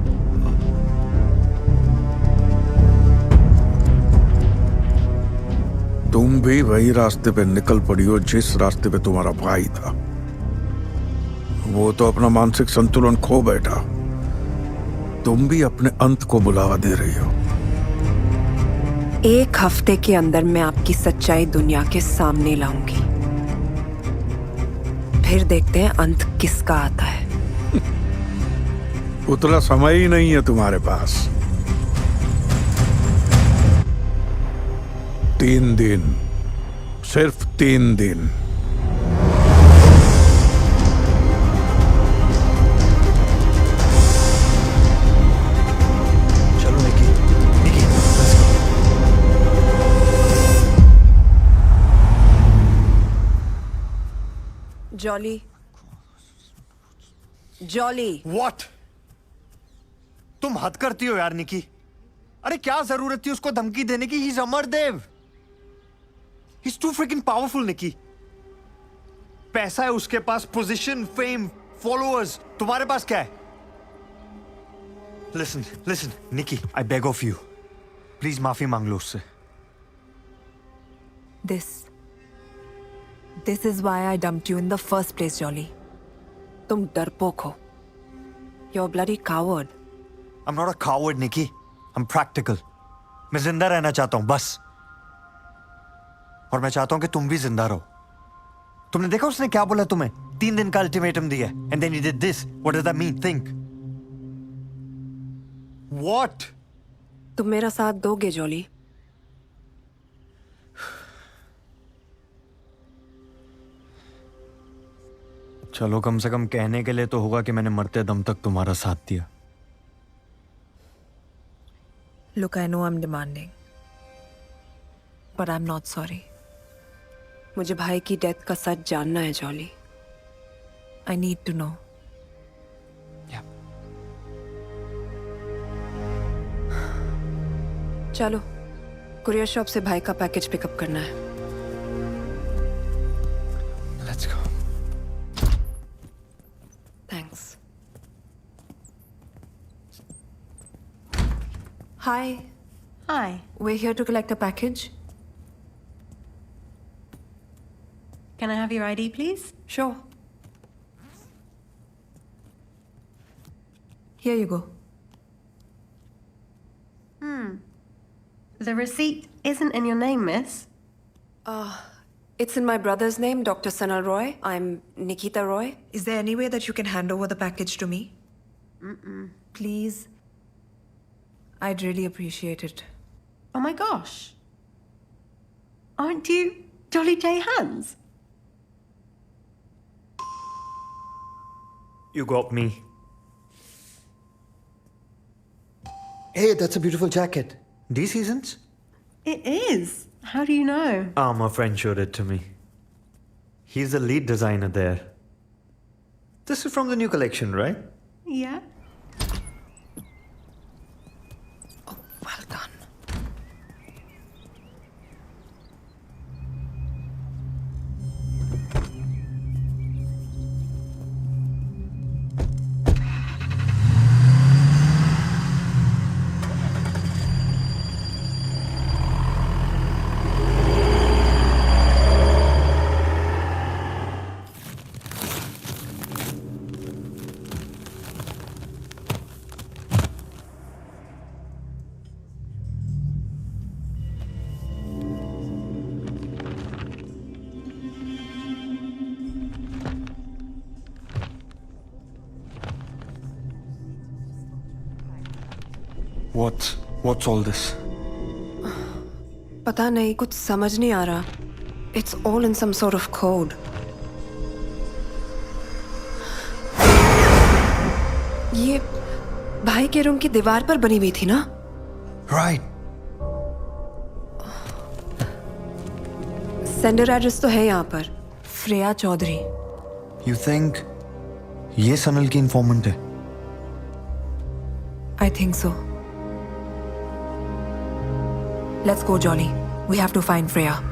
तुम भी वही रास्ते पे निकल पड़ी हो जिस रास्ते पे तुम्हारा भाई था। वो तो अपना मानसिक संतुलन खो बैठा, तुम भी अपने अंत को बुलावा दे रही हो। 1 हफ्ते के अंदर मैं आपकी सच्चाई दुनिया के सामने लाऊंगी, फिर देखते हैं अंत किसका आता है। उतना समय ही नहीं है तुम्हारे पास। 3 दिन, सिर्फ 3 दिन। चलो निकी, निकी जॉली, जॉली। व्हाट? तुम हद करती हो यार निकी। अरे क्या जरूरत थी उसको धमकी देने की? He is Amardev, he is too freaking powerful Niki. पैसा है उसके पास, पोजीशन, फेम, फॉलोअर्स। तुम्हारे पास क्या है? Listen listen Niki, I beg of you, please माफी मांग लो उससे। This is why I dumped you in the first place, Jolly. तुम डरपोक हो। You're a bloody coward. I'm not a coward, Nikki. I'm practical. मैं जिंदा रहना चाहता हूं बस, और मैं चाहता हूं कि तुम भी जिंदा रहो। तुमने देखा उसने क्या बोला तुम्हें? 3 दिन का अल्टीमेटम दिया, and then you did this. What does that mean? Think. What? तुम मेरा साथ दोगे, जॉली? चलो कम से कम कहने के लिए तो होगा कि मैंने मरते दम तक तुम्हारा साथ दिया। Look, I know I'm demanding, but I'm not sorry. मुझे भाई की डेथ का सच जानना है, jolly. I need to know. चलो, कुरियर शॉप से भाई का पैकेज पिकअप करना है। Let's go. Thanks. Hi. Hi. We're here to collect a package. Can I have your ID, please? Sure. Here you go. The receipt isn't in your name, miss. It's in my brother's name, Dr. Sanal Roy. I'm Nikita Roy. Is there any way that you can hand over the package to me? Please. I'd really appreciate it. Oh my gosh. Aren't you Jolly J. Hans? You got me. Hey, that's a beautiful jacket. These seasons? It is. How do you know? My friend showed it to me. He's the lead designer there. This is from the new collection, right? Yeah. Well done. What's all this? पता नहीं, कुछ समझ नहीं आ रहा. It's all in some sort of code. ये भाई के रूम की दीवार पर बनी हुई थी ना? Right. सेंडर एड्रेस तो है यहाँ पर. श्रेया चौधरी. You think ये सनल की इन्फॉर्मेंट है? I think so. Let's go, Jolly. We have to find Freya.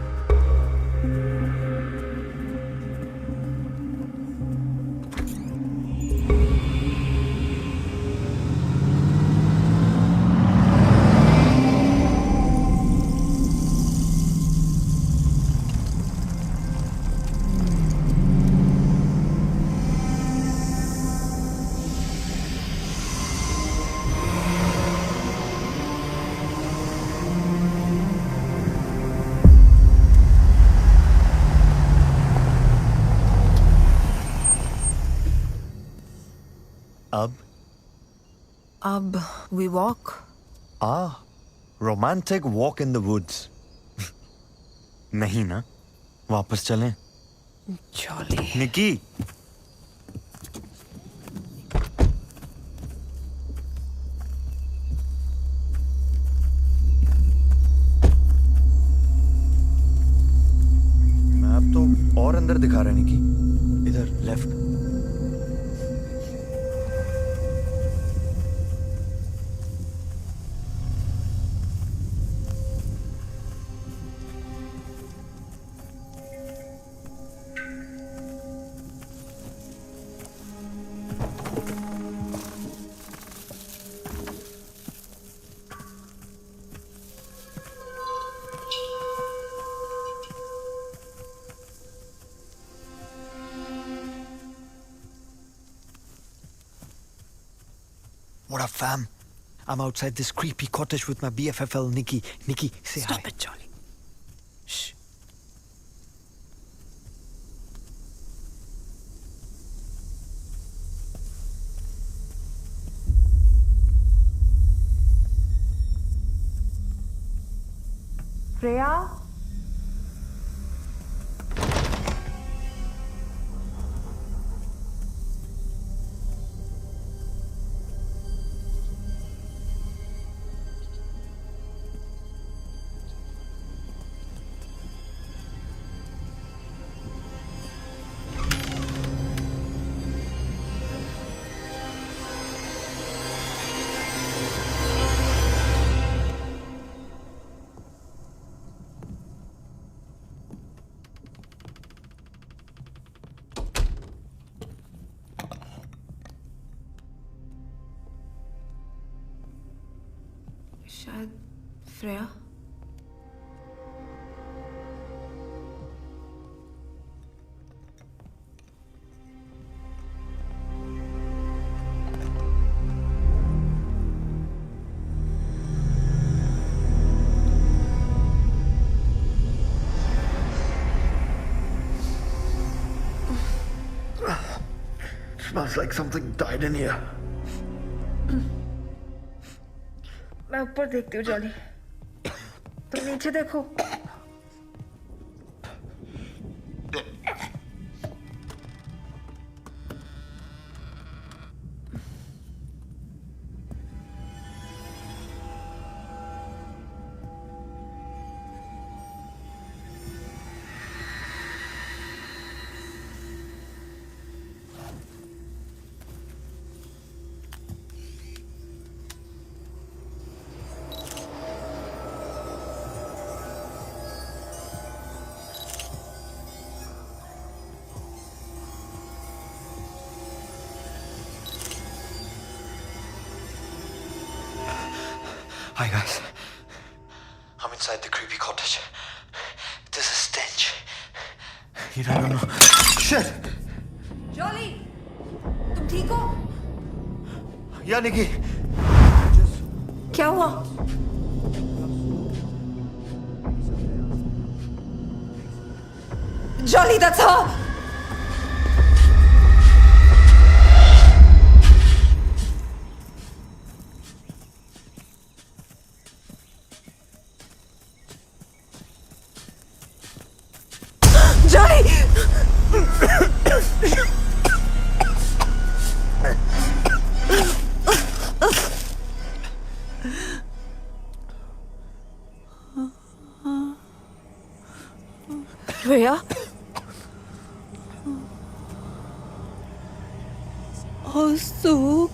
अब we walk. Romantic walk in the woods. नहीं ना? वापस चलें? Jolly. निकी. मैप तो और अंदर दिखा रहा है निकी. इधर left. What up, fam? I'm outside this creepy cottage with my BFFL, Nikki. Nikki, say hi. Stop it, Jolly. Shh. Freya? शायद Freya. Smells like something died in here. मैं ऊपर देखती हूँ जॉली, तुम नीचे देखो। Hi guys. I'm inside the creepy cottage. There's a stench. You don't know. Shit! Jolly, तुम ठीक हो? Yeah, Nikki. क्या हुआ? Jolly, that's her. Johnny! Rhea? Azog.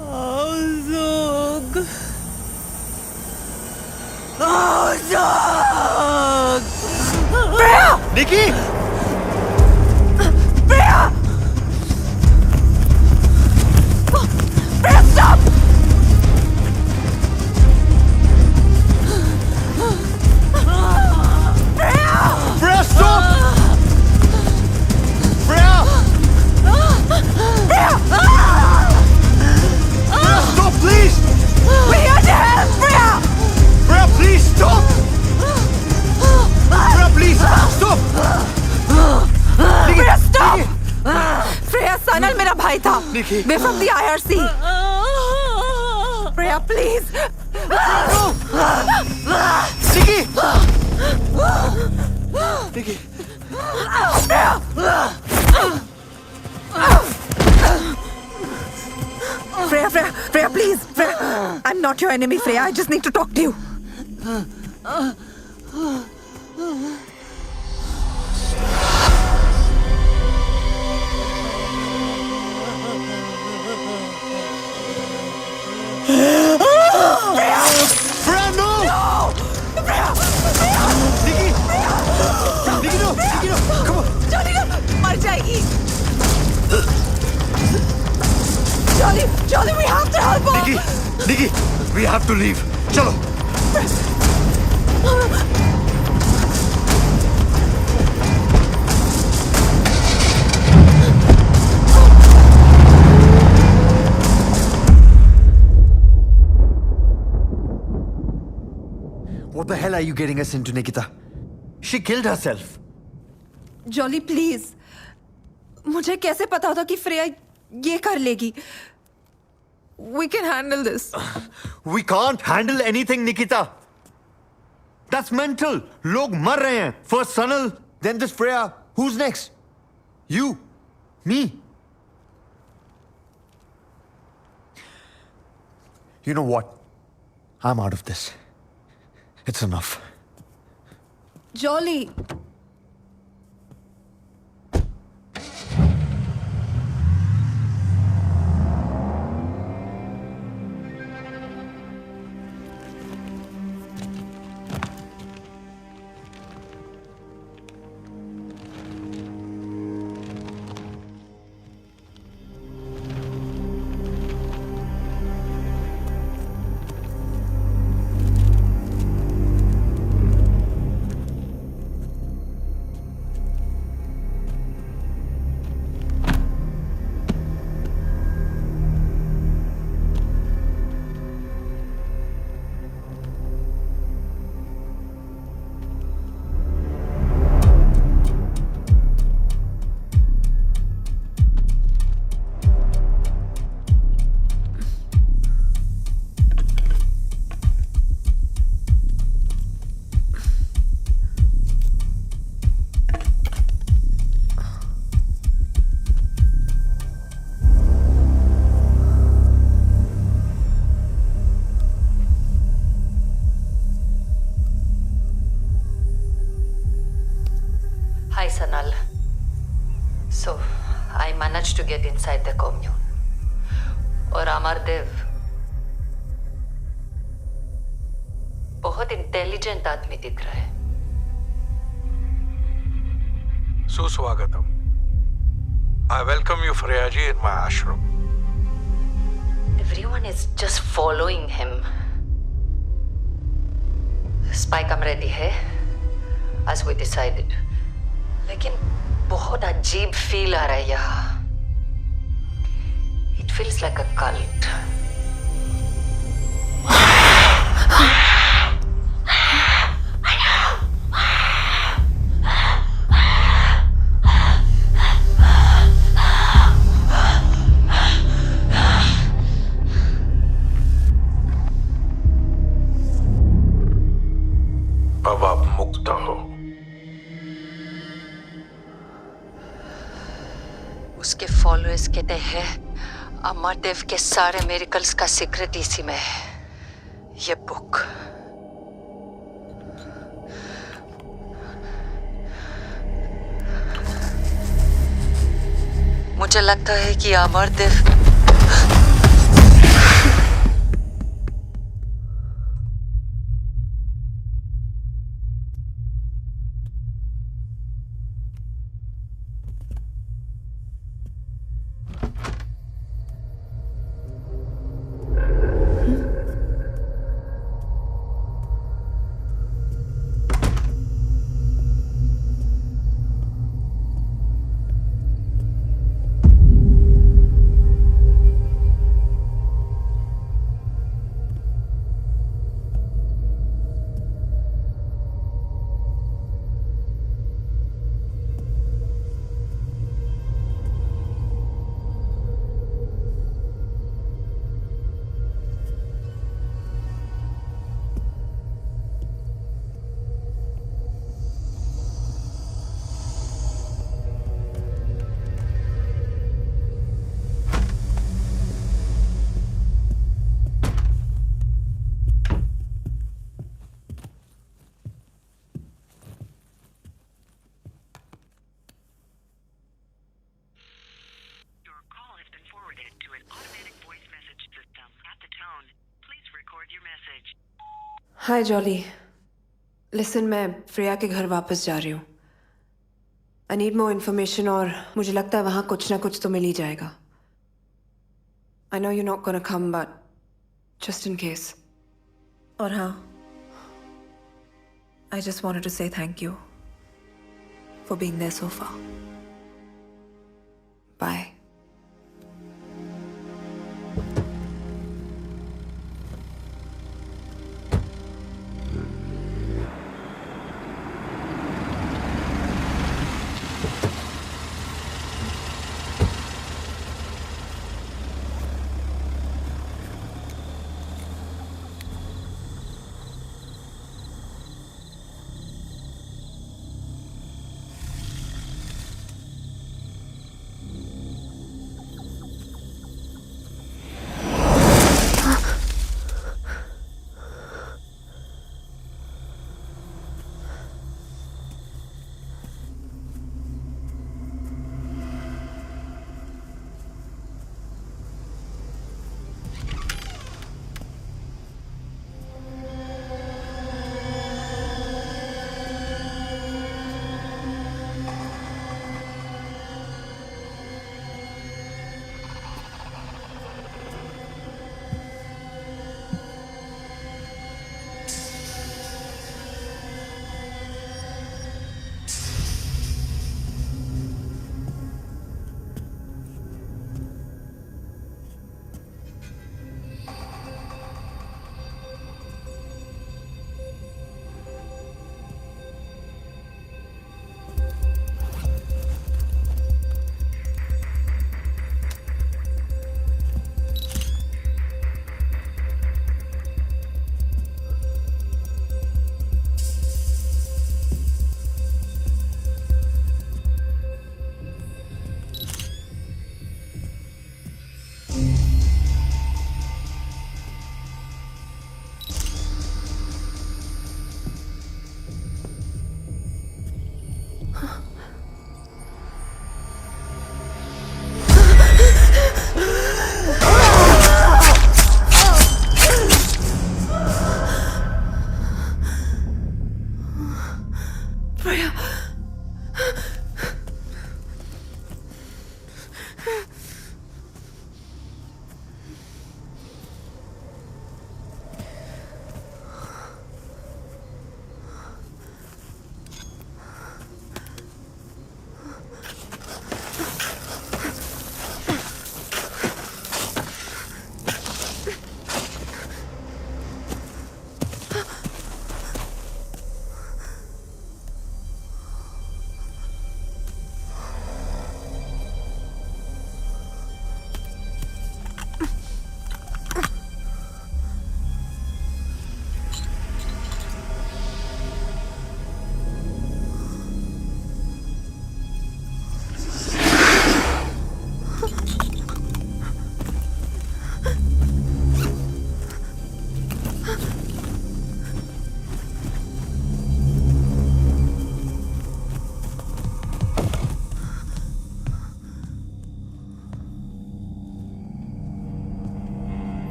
Azog. Azog! Rhea! Nikki! Rhea! Rhea, stop! Freya, stop! Freya! Rhea! Freya, stop, please! We're here to help, Rhea! Freya, please, stop! Freya, please, stop! Rhea, stop! Freya, Sanal मेरा भाई था. We're from the IRC. Rhea, please. Nikki! Nikki! Freya, please. Freya, I'm not your enemy, Freya. I just need to talk to you. Freya, no! Freya! Nikki! Nikki, no! Nikki, no! Come on! Jolly, no! मर जाएगी. Jolly, we have to help her. Nikki, we have to leave. Chalo. What the hell are you getting us into, Nikita? She killed herself. Jolly, please. मुझे कैसे पता था कि फ्रेया ये कर लेगी? We can handle this. We can't handle anything, Nikita. That's mental. लोग मर रहे हैं. First Sanal, then this Freya. Who's next? You. Me. You know what? I'm out of this. It's enough. Jolly. get inside the commune. और अमरदेव बहुत इंटेलिजेंट आदमी दिख रहा है. सुस्वागतम. I welcome you, Freyaji, in my ashram. Everyone is just following him. Spy cam ready है, as we decided. लेकिन बहुत अजीब फील आ रहा है यहाँ. It feels like a cult. अब आप मुक्त हो. उसके फॉलोअर्स कहते हैं अमरदेव के सारे मिरेकल्स का सीक्रेट इसी में है. ये बुक. मुझे लगता है कि अमरदेव हाय जॉली. लिसन, मैं फ्रेया के घर वापस जा रही हूँ. आई नीड मोर इन्फॉर्मेशन और मुझे लगता है वहाँ कुछ ना कुछ तो मिल ही जाएगा. I know you not gonna come but just in case. और हाँ, I just wanted to say thank you for being there so far. Bye.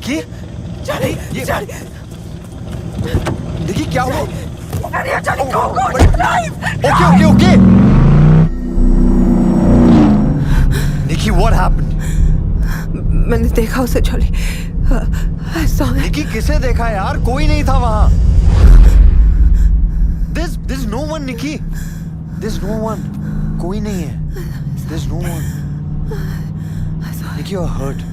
Niki Jolly ये जॉली निकी क्या हुआ? अरे Jolly go drive okay okay okay Niki what happened? मैंने देखा उसे Jolly. I saw him. Niki किसे देखा यार? कोई नहीं था वहां। There's no one निकी। There's no one। कोई नहीं है। There's no one। Nikki you're hurt।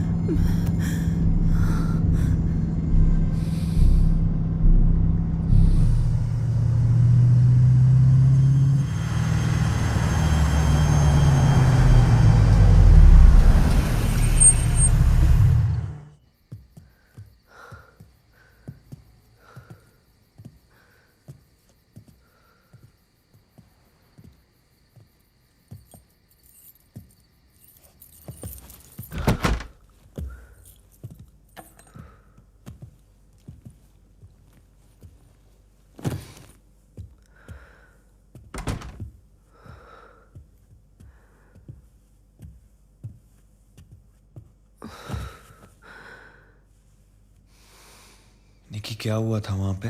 निकी क्या हुआ था वहां पे?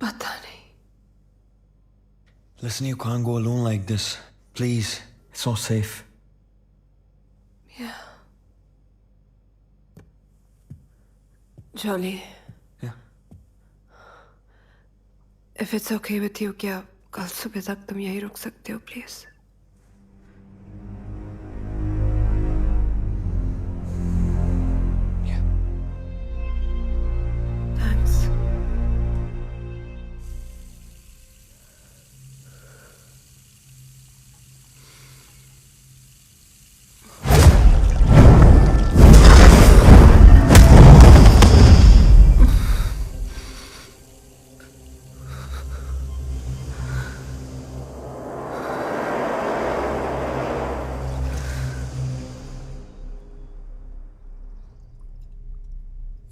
पता नहीं। Listen, you can't go alone like this. Please, it's not safe. Yeah. Jolly. Yeah. If it's okay with you, क्या कल सुबह तक तुम यहीं रुक सकते हो प्लीज?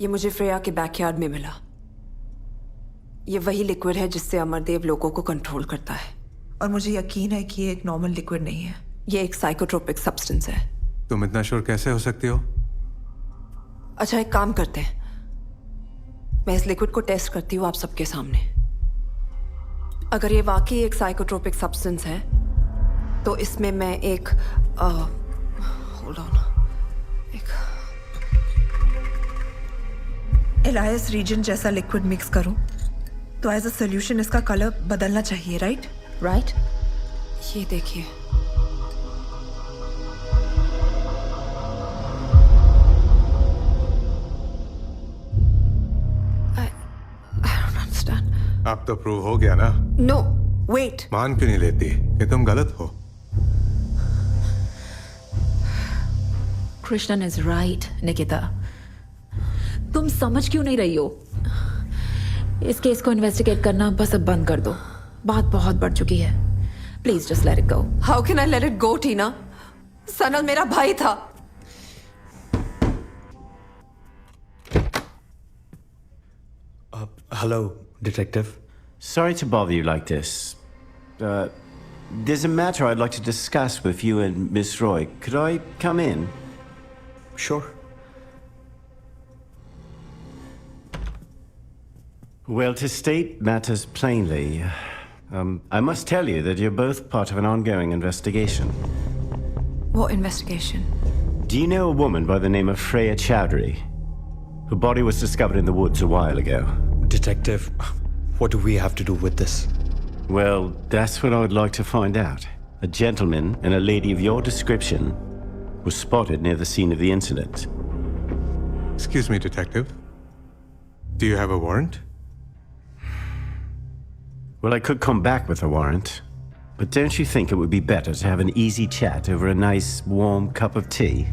ये मुझे फ्रेया के बैकयार्ड में मिला। ये वही लिक्विड है जिससे अमरदेव लोगों को कंट्रोल करता है। और मुझे यकीन है कि ये एक नॉर्मल लिक्विड नहीं है। ये एक साइकोट्रोपिक सब्सटेंस है। तुम इतना श्योर कैसे हो सकती हो? अच्छा एक काम करते हैं, मैं इस लिक्विड को टेस्ट करती हूँ आप सबके सामने। अगर ये वाकई एक साइकोट्रोपिक सब्सटेंस है तो इसमें मैं एक होल्ड ऑन, एक एलायस रीजन जैसा लिक्विड मिक्स करूं तो एज अ सोल्यूशन इसका कलर बदलना चाहिए, राइट? राइट। ये देखिए, I don't understand. अब तो प्रूव हो गया ना? No, wait. मान क्यों नहीं लेती कि तुम गलत हो? Krishnan is right Nikita. तुम समझ क्यों नहीं रही हो? इस केस को इन्वेस्टिगेट करना बस अब बंद कर दो। बात बहुत बढ़ चुकी है। Please just let it go. How can I let it go Tina? Sanal मेरा भाई था। Hello, detective. Sorry to bother you like this. There's a matter I'd like to discuss with you and Miss Roy. Could I come in? Sure. Well, to state matters plainly, I must tell you that you're both part of an ongoing investigation. What investigation? Do you know a woman by the name of Freya Chowdhury? Her body was discovered in the woods a while ago. Detective, what do we have to do with this? Well, that's what I would like to find out. A gentleman and a lady of your description was spotted near the scene of the incident. Excuse me, detective. Do you have a warrant? Well, I could come back with a warrant, but don't you think it would be better to have an easy chat over a nice, warm cup of tea?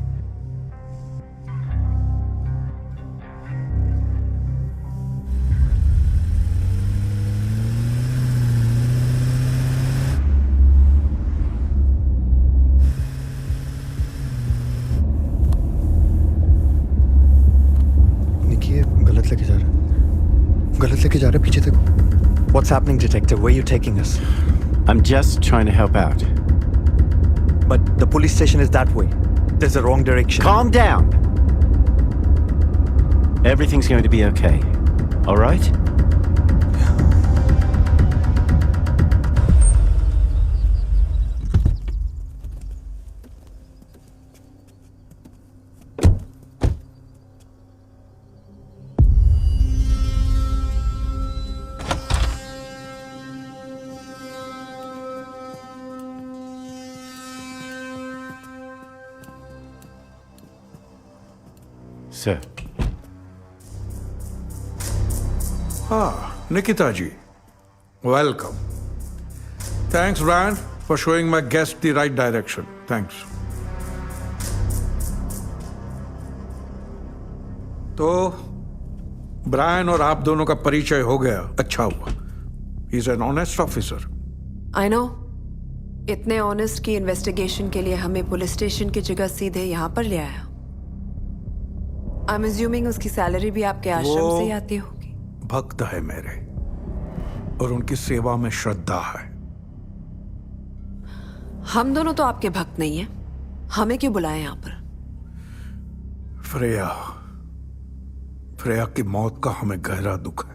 निकी, गलत लेके जा रहा है। गलत लेके जा रहा है, पीछे देखो। What's happening, detective? Where are you taking us? I'm just trying to help out. But the police station is that way. There's a wrong direction. Calm down. Everything's going to be okay. All right? Sir. Nikita ji, welcome. Thanks, Brian, for showing my guest the right direction. Thanks. तो ब्रायन और आप दोनों का परिचय हो गया, अच्छा हुआ. He's an honest officer. I know. इतने ऑनेस्ट की इन्वेस्टिगेशन के लिए हमें पुलिस स्टेशन की जगह सीधे यहाँ पर ले आया. I'm assuming उसकी सैलरी भी आपके आश्रम से ही आती होगी. भक्त है मेरे और उनकी सेवा में श्रद्धा है. हम दोनों तो आपके भक्त नहीं हैं. हमें क्यों बुलाया यहाँ पर? फ्रेया की मौत का हमें गहरा दुख है.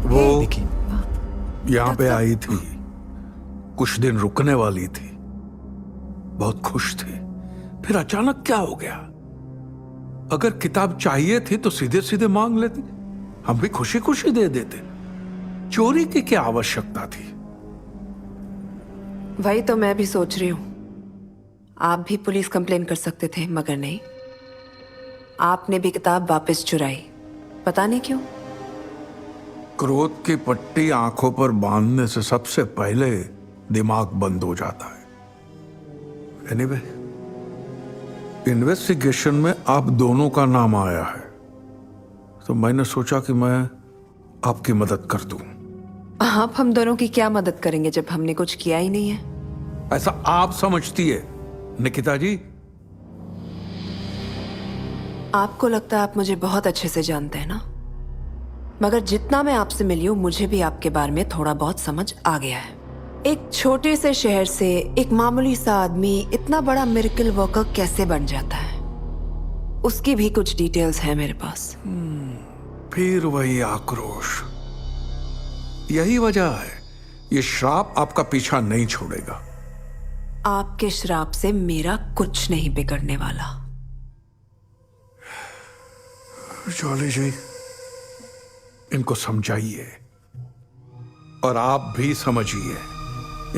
वो यहाँ पे आई थी, कुछ दिन रुकने वाली थी, बहुत खुश थी. फिर अचानक क्या हो गया? अगर किताब चाहिए थी तो सीधे सीधे मांग लेती, हम भी खुशी खुशी दे देते. चोरी की क्या आवश्यकता थी? वही तो मैं भी सोच रही हूँ. आप भी पुलिस कंप्लेन कर सकते थे, मगर नहीं. आपने भी किताब वापस चुराई. पता नहीं क्यों. क्रोध की पट्टी आंखों पर बांधने से सबसे पहले दिमाग बंद हो जाता है. एनीवे, इन्वेस्टिगेशन में आप दोनों का नाम आया है, तो मैंने सोचा कि मैं आपकी मदद कर दूं. आप हम दोनों की क्या मदद करेंगे जब हमने कुछ किया ही नहीं है? ऐसा आप समझती है निकिता जी? आपको लगता है आप मुझे बहुत अच्छे से जानते हैं ना, मगर जितना मैं आपसे मिली हूं मुझे भी आपके बारे में थोड़ा बहुत समझ आ गया है. एक छोटे से शहर से एक मामूली सा आदमी इतना बड़ा मिरेकल वर्कर कैसे बन जाता है, उसकी भी कुछ डिटेल्स हैं मेरे पास. फिर वही आक्रोश. यही वजह है ये श्राप आपका पीछा नहीं छोड़ेगा. आपके श्राप से मेरा कुछ नहीं बिगड़ने वाला. जॉली जी, इनको समझाइए और आप भी समझिए.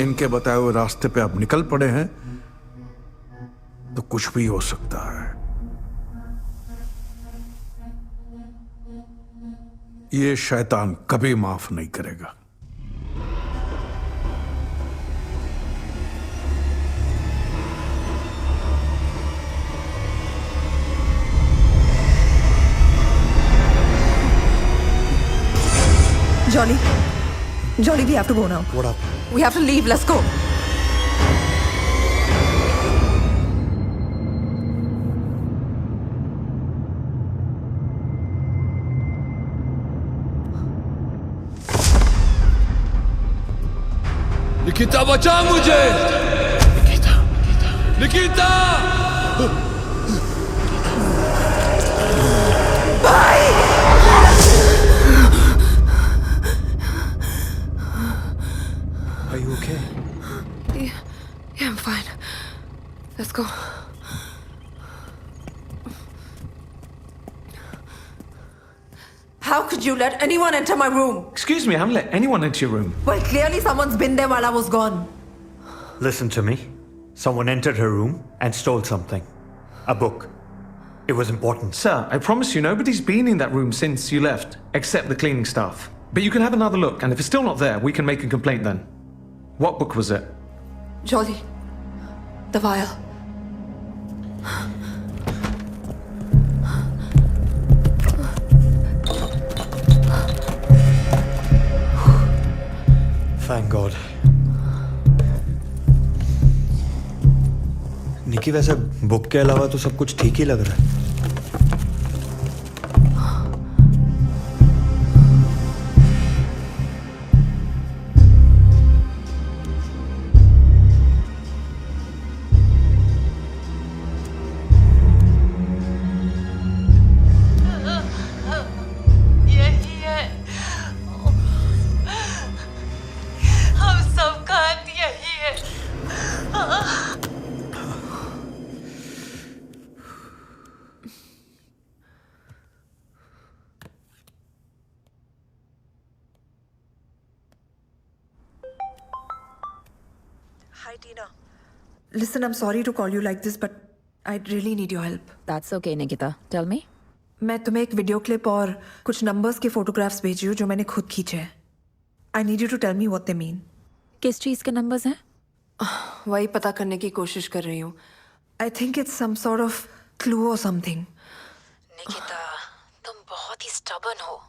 इनके बताए हुए रास्ते पे आप निकल पड़े हैं तो कुछ भी हो सकता है. ये शैतान कभी माफ नहीं करेगा. Jolly, we have to go now. What up? We have to leave. Let's go. Nikita, बचा मुझे. Nikita. Are you okay? Yeah, I'm fine. Let's go. How could you let anyone enter my room? Excuse me, I haven't let anyone into your room. Well, clearly someone's been there while I was gone. Listen to me. Someone entered her room and stole something. A book. It was important. Sir, I promise you, nobody's been in that room since you left, except the cleaning staff. But you can have another look, and if it's still not there, we can make a complaint then. What book was it? Jolly. The vial. Thank God. निकी, वैसे बुक के अलावा तो सब कुछ ठीक ही लग रहा है. Hi, Tina. Listen, I'm sorry to call you like this, but I really need your help. That's okay, Nikita. Tell me. मैं तुम्हें एक वीडियो क्लिप और कुछ नंबर्स के फोटोग्राफ्स भेजी हूँ जो मैंने खुद खींचे हैं. I need you to tell me what they mean. किस चीज़ के नंबर्स हैं? वही पता करने की कोशिश कर रही हूँ. I think it's some sort of clue or something. Nikita, तुम बहुत ही stubborn हो.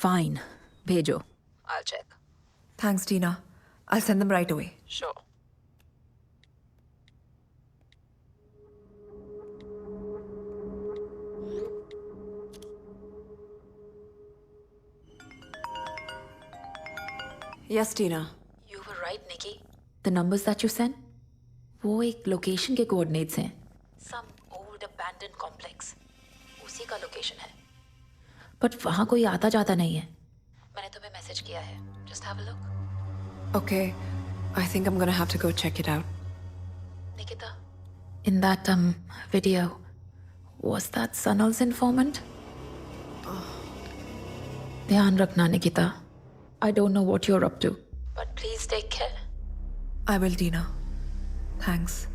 Fine. भेजो. I'll check. Thanks, Tina. I'll send them right away. Sure. Yes, Tina. You were right, Nikki. The numbers that you sent, वो एक लोकेशन के कोऑर्डिनेट्स हैं. Some old abandoned complex. उसी का लोकेशन है. But वहाँ कोई आता जाता नहीं है. मैंने तुम्हें मैसेज किया है. Just have a look. Okay. I think I'm gonna have to go check it out. Nikita, in that video, was that Sanal's informant? ध्यान रखना, Nikita. I don't know what you're up to, but please take care. I will, Tina. Thanks.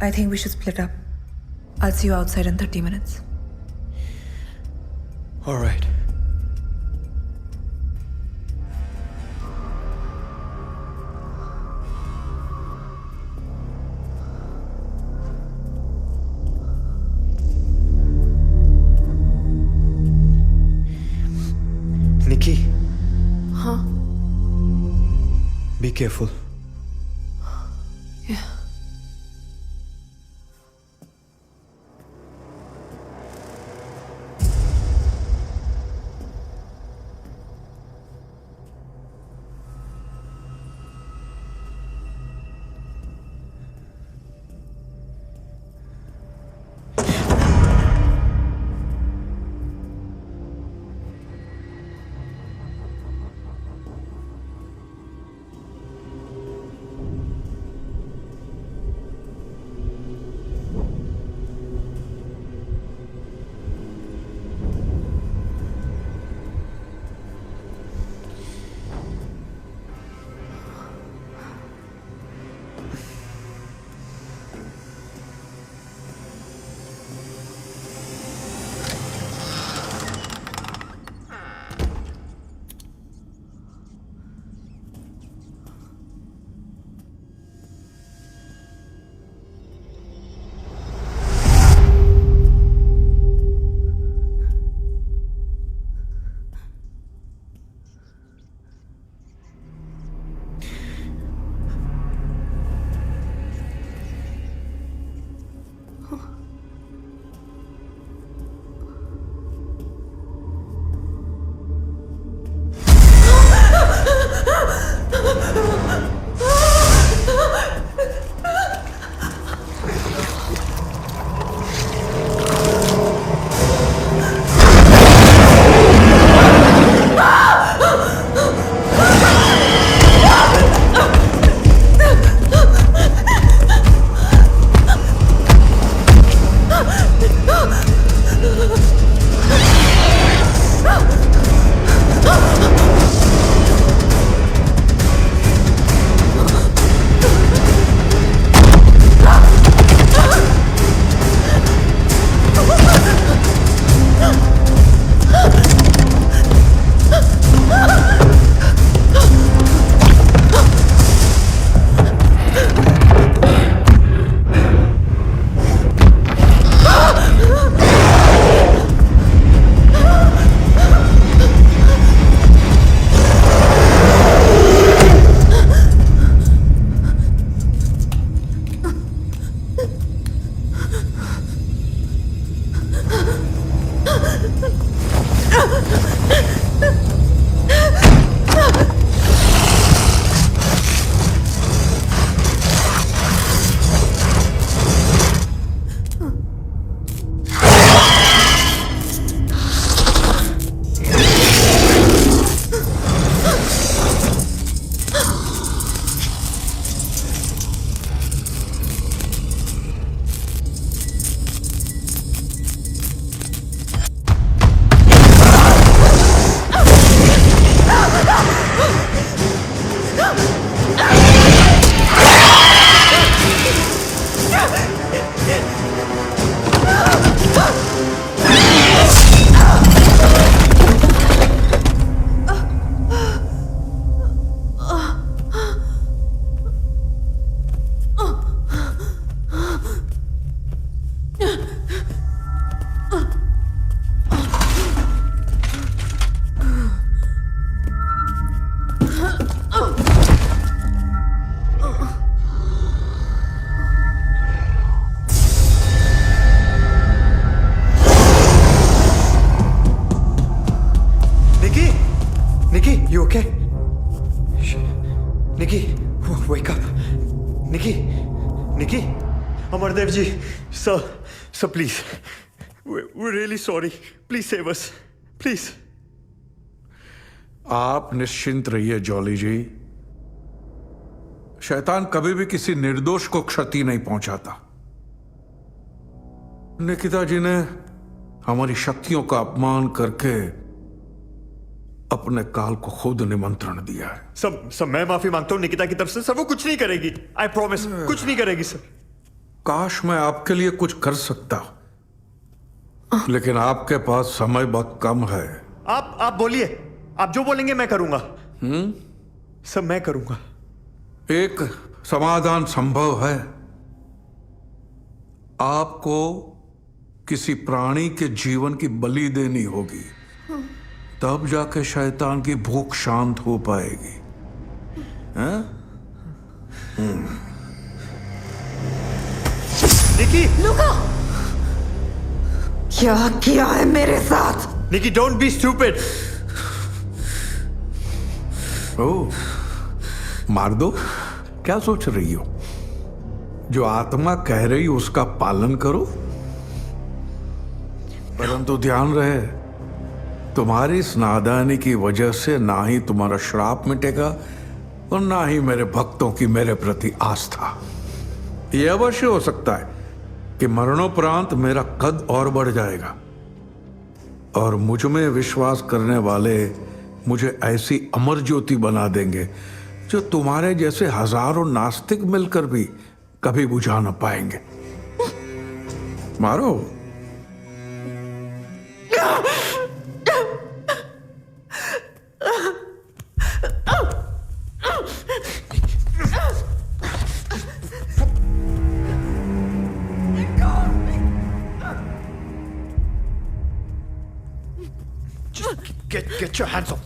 I think we should split up. I'll see you outside in 30 minutes. All right. Nikki. Huh? Be careful. Yeah. wake up. Nikki, Amardev ji, sir, please. We're really sorry. Please save us. Please. आप निश्चिंत रहिए जॉली जी। शैतान कभी भी किसी निर्दोष को क्षति नहीं पहुंचाता। निकिता जी ने हमारी शक्तियों का अपमान करके अपने काल को खुद निमंत्रण दिया है। सब मैं माफी मांगता हूं निकिता की तरफ से। सर वो कुछ नहीं करेगी। आई प्रॉमिस, कुछ नहीं करेगी सर। काश मैं आपके लिए कुछ कर सकता, लेकिन आपके पास समय बहुत कम है। आप बोलिए, आप जो बोलेंगे मैं करूंगा। सब मैं करूंगा। एक समाधान संभव है। आपको किसी प्राणी के जीवन की बलि देनी होगी, तब जाके शैतान की भूख शांत हो पाएगी। हैं? निकी, लुका, क्या किया है मेरे साथ? निकी, डोंट बी स्टूपिड। ओह, मार दो। क्या सोच रही हो? जो आत्मा कह रही हो उसका पालन करो, परंतु ध्यान रहे, तुम्हारी इस नादानी की वजह से ना ही तुम्हारा श्राप मिटेगा और ना ही मेरे भक्तों की मेरे प्रति आस्था। यह अवश्य हो सकता है कि मरणोपरांत मेरा कद और बढ़ जाएगा और मुझ में विश्वास करने वाले मुझे ऐसी अमर ज्योति बना देंगे जो तुम्हारे जैसे हजारों नास्तिक मिलकर भी कभी बुझा न पाएंगे। मारो। Get your hands off.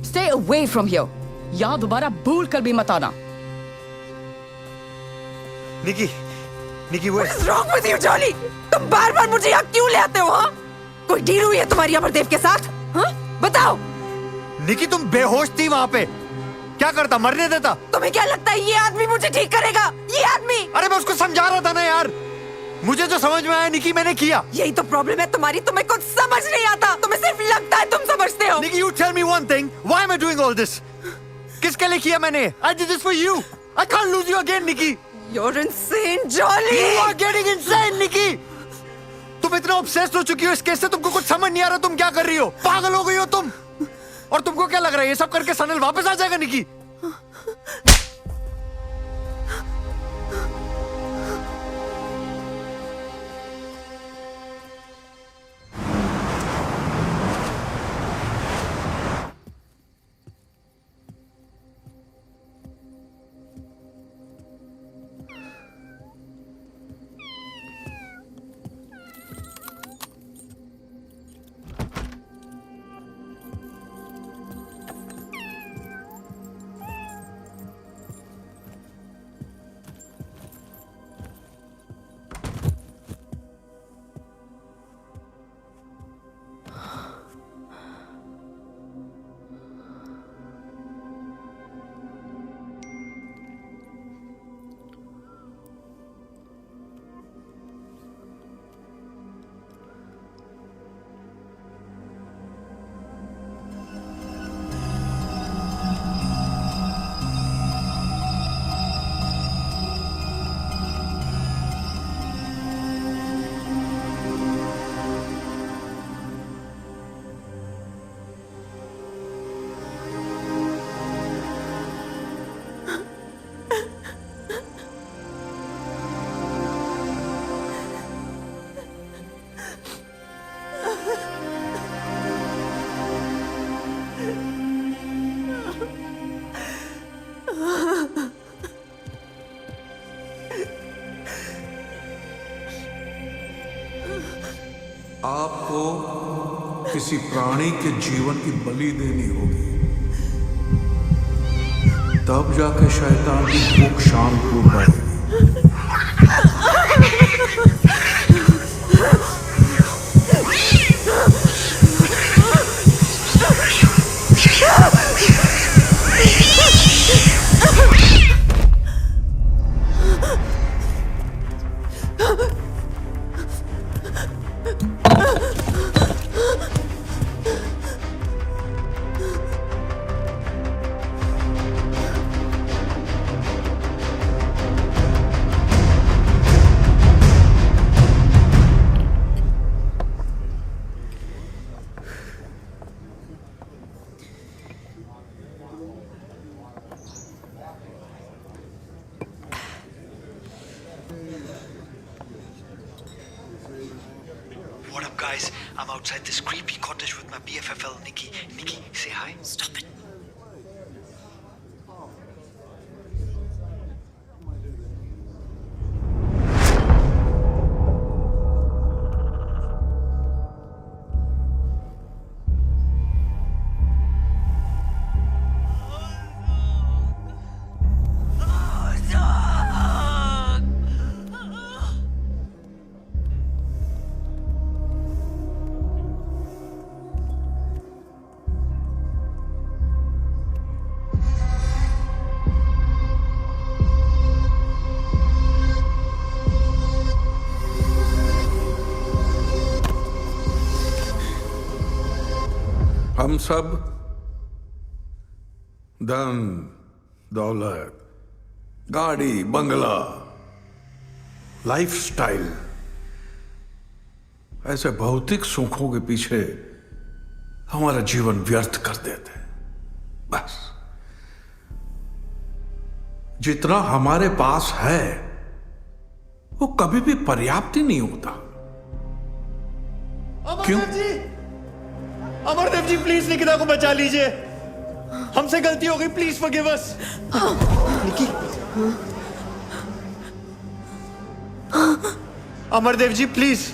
Stay away from here. यहाँ दोबारा भूल कर भी मत आना। निकी, What is wrong with you, Jolly? तुम बार-बार मुझे यहाँ क्यों ले आते हो? हाँ? कोई डील हुई है तुम्हारी अमरदेव के साथ? हाँ? बताओ। निकी, तुम बेहोश थी वहाँ पे। क्या करता? मरने देता? तुम्हें क्या लगता है ये आदमी मुझे ठीक करेगा? ये आदमी? अरे मैं उसको समझा रहा था ना यार। मुझे जो समझ में आया निकी मैंने किया। यही तो प्रॉब्लम है तुम्हारी, तुम्हें कुछ समझ नहीं आता। तुम्हें सिर्फ लगता है तुम समझते हो। निकी, you tell me one thing. Why am I doing all this? किसके लिए किया मैंने? I did this for you. I can't lose you again, Nikki. You're insane, Jolly. You are getting insane, Nikki. तुम इतना obsessed हो चुकी हो इस केस से, तुमको कुछ समझ नहीं आ रहा तुम क्या कर रही हो। पागल हो गई हो तुम। और तुमको क्या लग रहा है ये सब करके सनल वापस आ जाएगा, निकी? आपको किसी प्राणी के जीवन की बलि देनी होगी, तब जाके शैतान की भूख शांत हो पाएगी। guys, I'm outside this creepy cottage with my BFFL, Nikki. Nikki, say hi. Stop it. हम सब धन दौलत, गाड़ी, बंगला, लाइफस्टाइल, ऐसे भौतिक सुखों के पीछे हमारा जीवन व्यर्थ कर देते हैं। बस जितना हमारे पास है वो कभी भी पर्याप्त ही नहीं होता। क्यों? अमरदेव जी, प्लीज निकिता को बचा लीजिए। हमसे गलती हो गई, please forgive us. Niki, Amardev ji, please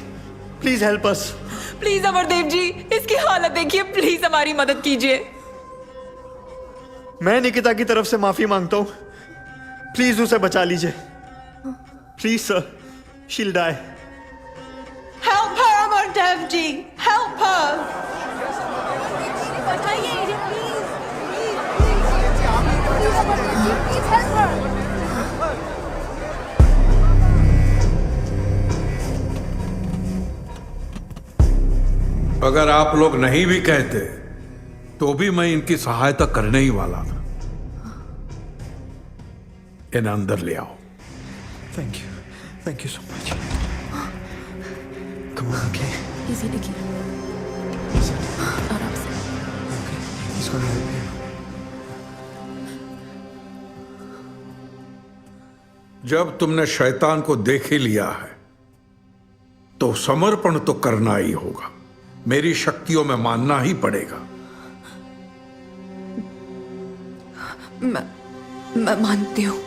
please help us. Please Amardev ji, इसकी हालत देखिए, प्लीज हमारी मदद कीजिए। मैं निकिता की तरफ से माफी मांगता हूं, प्लीज उसे बचा लीजिए। Please sir, she will die. Help her, Amardev ji! Help her! अगर आप लोग नहीं भी कहते तो भी मैं इनकी सहायता करने ही वाला था। इन्हें अंदर ले आओ। Thank you so much. Come on, okay? Easy लिखिए, आराम से। He's gonna help you. जब तुमने शैतान को देख ही लिया है तो समर्पण तो करना ही होगा। मेरी शक्तियों में मानना ही पड़ेगा। मैं मानती हूँ,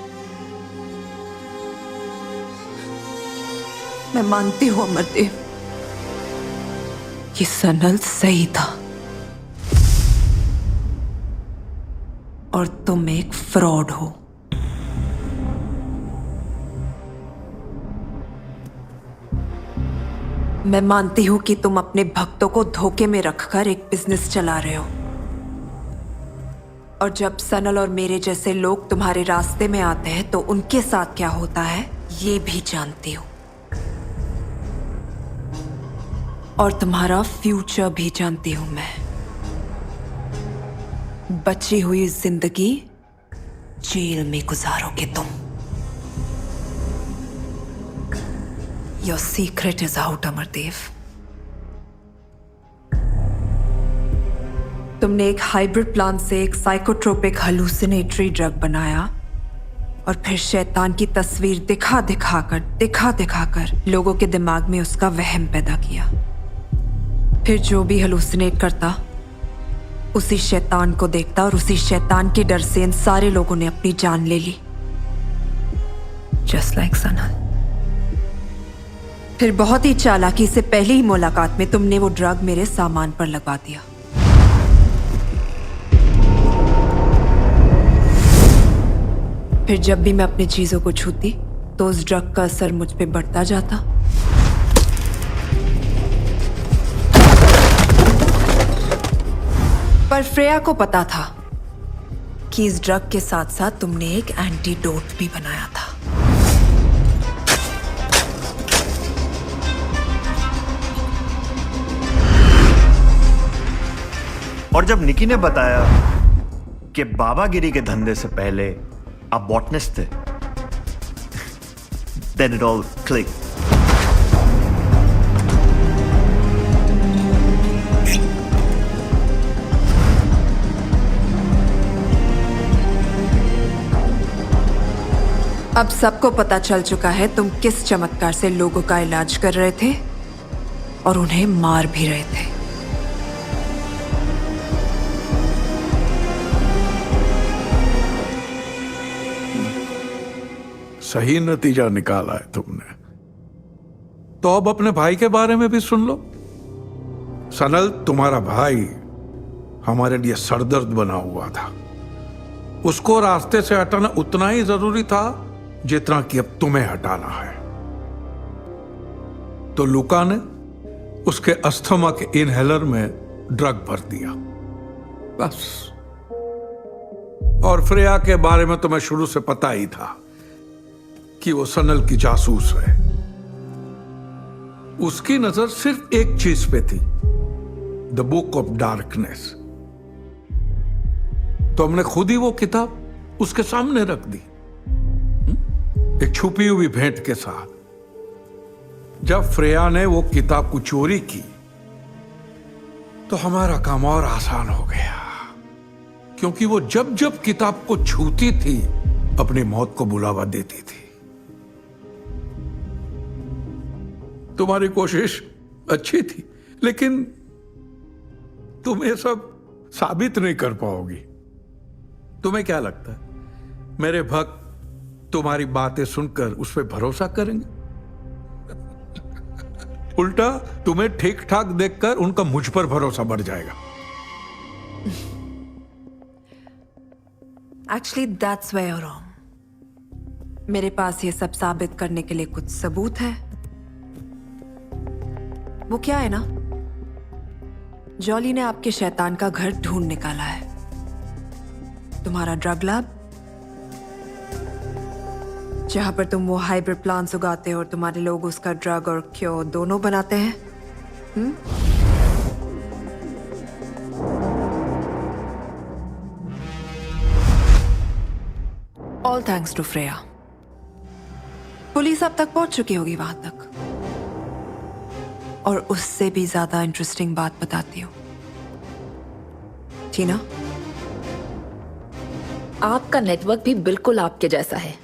मैं मानती हूँ अमरदेव, ये सनल सही था और तुम एक फ्रॉड हो। मैं मानती हूं कि तुम अपने भक्तों को धोखे में रखकर एक बिजनेस चला रहे हो, और जब सनल और मेरे जैसे लोग तुम्हारे रास्ते में आते हैं तो उनके साथ क्या होता है ये भी जानती हूं, और तुम्हारा फ्यूचर भी जानती हूं मैं। बची हुई जिंदगी जेल में गुजारोगे तुम। Your secret is out, Amardev. तुमने एक हाइब्रिड प्लांट से एक साइकोट्रोपिक हलूसिनेटरी ड्रग बनाया और फिर शैतान की तस्वीर दिखा दिखाकर लोगों के दिमाग में उसका वहम पैदा किया। फिर जो भी हलूसिनेट करता उसी शैतान को देखता और उसी शैतान के डर से इन सारे लोगों ने अपनी जान ले ली। Just like Sanal. फिर बहुत ही चालाकी से पहली ही मुलाकात में तुमने वो ड्रग मेरे सामान पर लगवा दिया। फिर जब भी मैं अपनी चीजों को छूती तो उस ड्रग का असर मुझ पे बढ़ता जाता। पर फ्रेया को पता था कि इस ड्रग के साथ साथ तुमने एक एंटीडोट भी बनाया था। और जब निकी ने बताया कि बाबागिरी के धंधे से पहले आप बॉटनिस्ट थे, then it all clicked. अब सबको पता चल चुका है तुम किस चमत्कार से लोगों का इलाज कर रहे थे और उन्हें मार भी रहे थे। सही नतीजा निकाला है तुमने। तो अब अपने भाई के बारे में भी सुन लो। सनल, तुम्हारा भाई हमारे लिए सरदर्द बना हुआ था। उसको रास्ते से हटाना उतना ही जरूरी था जितना कि अब तुम्हें हटाना है। तो लुका ने उसके अस्थमा के इनहेलर में ड्रग भर दिया, बस। और फ्रेया के बारे में तुम्हें शुरू से पता ही था कि वो सनल की जासूस है। उसकी नजर सिर्फ एक चीज पे थी, द बुक ऑफ डार्कनेस। तो हमने खुद ही वो किताब उसके सामने रख दी, एक छुपी हुई भेंट के साथ। जब फ्रेया ने वो किताब को चोरी की तो हमारा काम और आसान हो गया, क्योंकि वो जब जब किताब को छूती थी अपनी मौत को बुलावा देती थी। तुम्हारी कोशिश अच्छी थी, लेकिन तुम ये सब साबित नहीं कर पाओगी। तुम्हें क्या लगता है मेरे भक्त तुम्हारी बातें सुनकर उस पर भरोसा करेंगे? उल्टा तुम्हें ठीक ठाक देखकर उनका मुझ पर भरोसा बढ़ जाएगा। Actually that's where you are wrong. मेरे पास ये सब साबित करने के लिए कुछ सबूत है। वो क्या है ना, जॉली ने आपके शैतान का घर ढूंढ निकाला है। तुम्हारा ड्रग लैब, जहां पर तुम वो हाइब्रिड प्लांट्स उगाते हो और तुम्हारे लोग उसका ड्रग और क्योर दोनों बनाते हैं। All thanks to Freya. Police अब तक पहुंच चुकी होगी वहां तक। और उससे भी ज्यादा इंटरेस्टिंग बात बताती हूँ, टीना। आपका नेटवर्क भी बिल्कुल आपके जैसा है,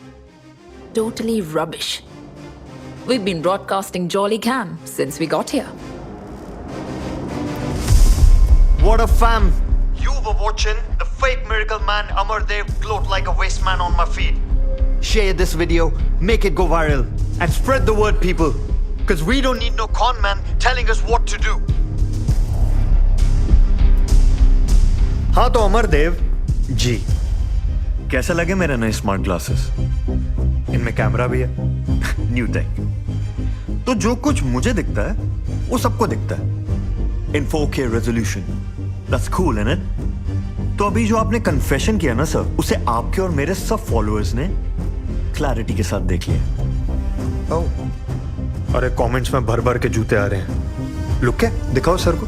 totally rubbish. We've been broadcasting Jolly Cam since we got here. What a fam! You were watching the fake miracle man Amardev gloat like a waste man on my feed. Share this video, make it go viral, and spread the word, people. Because we don't need no con man telling us what to do. हाँ तो अमरदेव जी, कैसे लगे मेरे नए स्मार्ट ग्लासेस? इनमें कैमरा भी है, न्यू टेक। तो जो कुछ मुझे दिखता है वो सबको दिखता है इन 4K रेजोल्यूशन। दैट्स कूल, है ना? तो अभी जो आपने कन्फेशन किया ना सर, उसे आपके और मेरे सब फॉलोअर्स ने क्लैरिटी के साथ देख लिया। अरे कमेंट्स में भर भर के जूते आ रहे हैं। लुक क्या दिखाओ सर को।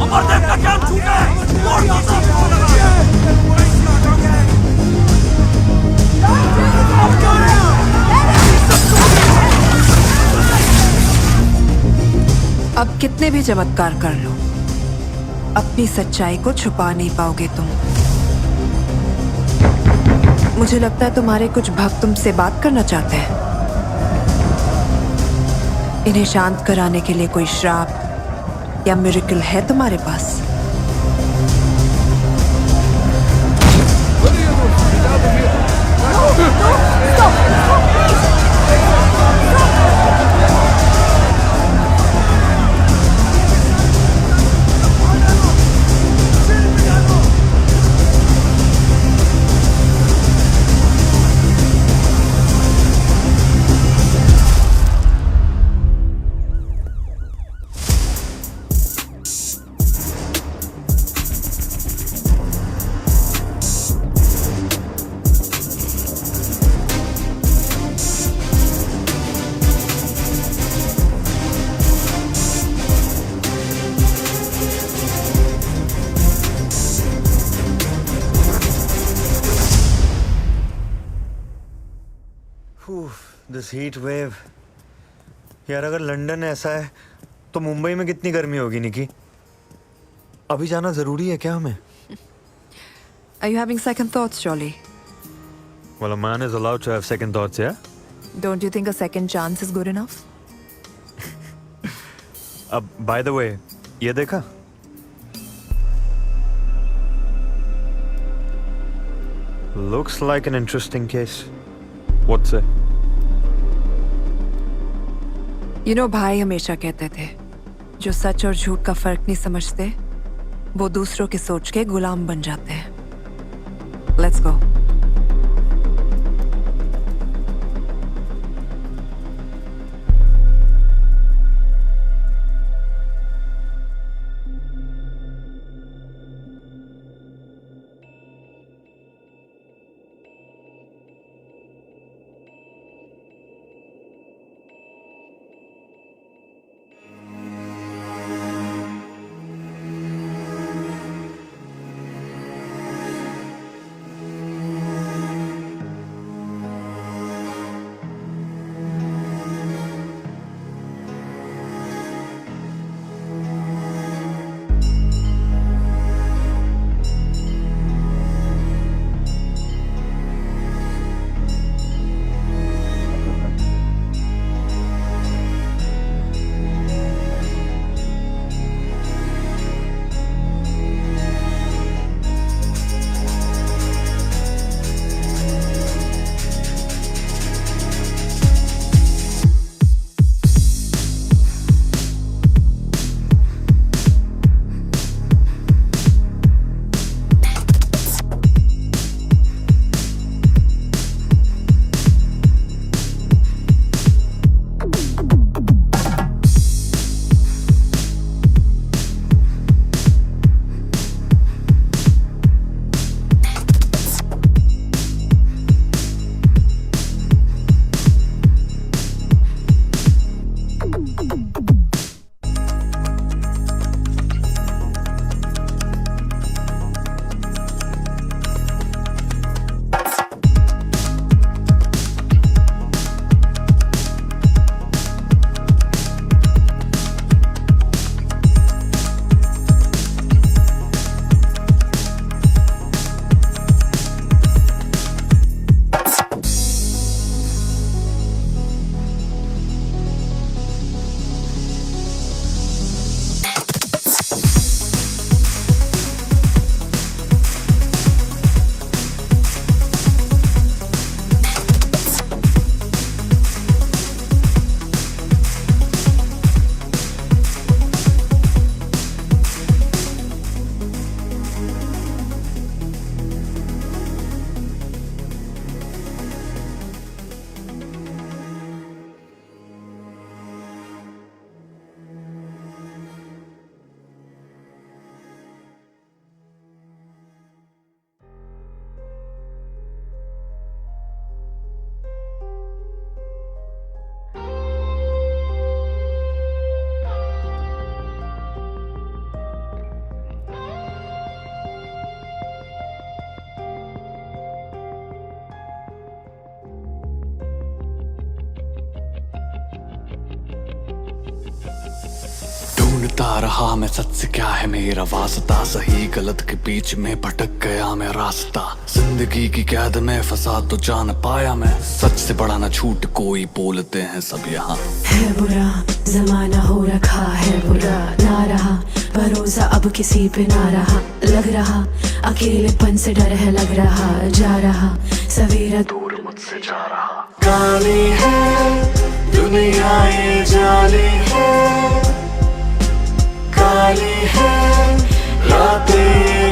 अमरदेव का क्या झूठा है? अब कितने भी चमत्कार कर लो, अपनी सच्चाई को छुपा नहीं पाओगे तुम। मुझे लगता है तुम्हारे कुछ भक्त तुमसे बात करना चाहते हैं। इन्हें शांत कराने के लिए कोई श्राप या मिरेकल है तुम्हारे पास? दिस हीट वेव यार, अगर लंदन ऐसा है तो मुंबई में कितनी गर्मी होगी निकी? अभी जाना जरूरी है क्या हमें? Are you having second thoughts, Jolly? Well, a man is allowed to have second thoughts, yeah? Don't you think a second chance is good enough? By the way, ये देखा? Looks like an interesting case. What's it? You know, भाई हमेशा कहते थे, जो सच और झूठ का फर्क नहीं समझते, वो दूसरों की सोच के गुलाम बन जाते हैं. Let's go. ढूंढता रहा मैं सच से क्या है मेरा वास्ता, सही गलत के बीच में भटक गया मैं रास्ता, जिंदगी की कैद में फंसा तो जान पाया मैं, सच से बड़ा ना झूठ कोई बोलते हैं सब यहाँ. है बुरा जमाना हो रखा है बुरा, ना रहा भरोसा अब किसी पे ना रहा, लग रहा अकेलेपन से डर है लग रहा, जा रहा सवेरा दूर मुझसे जा रहा. काली है दुनिया ये जाली है, काली है रातें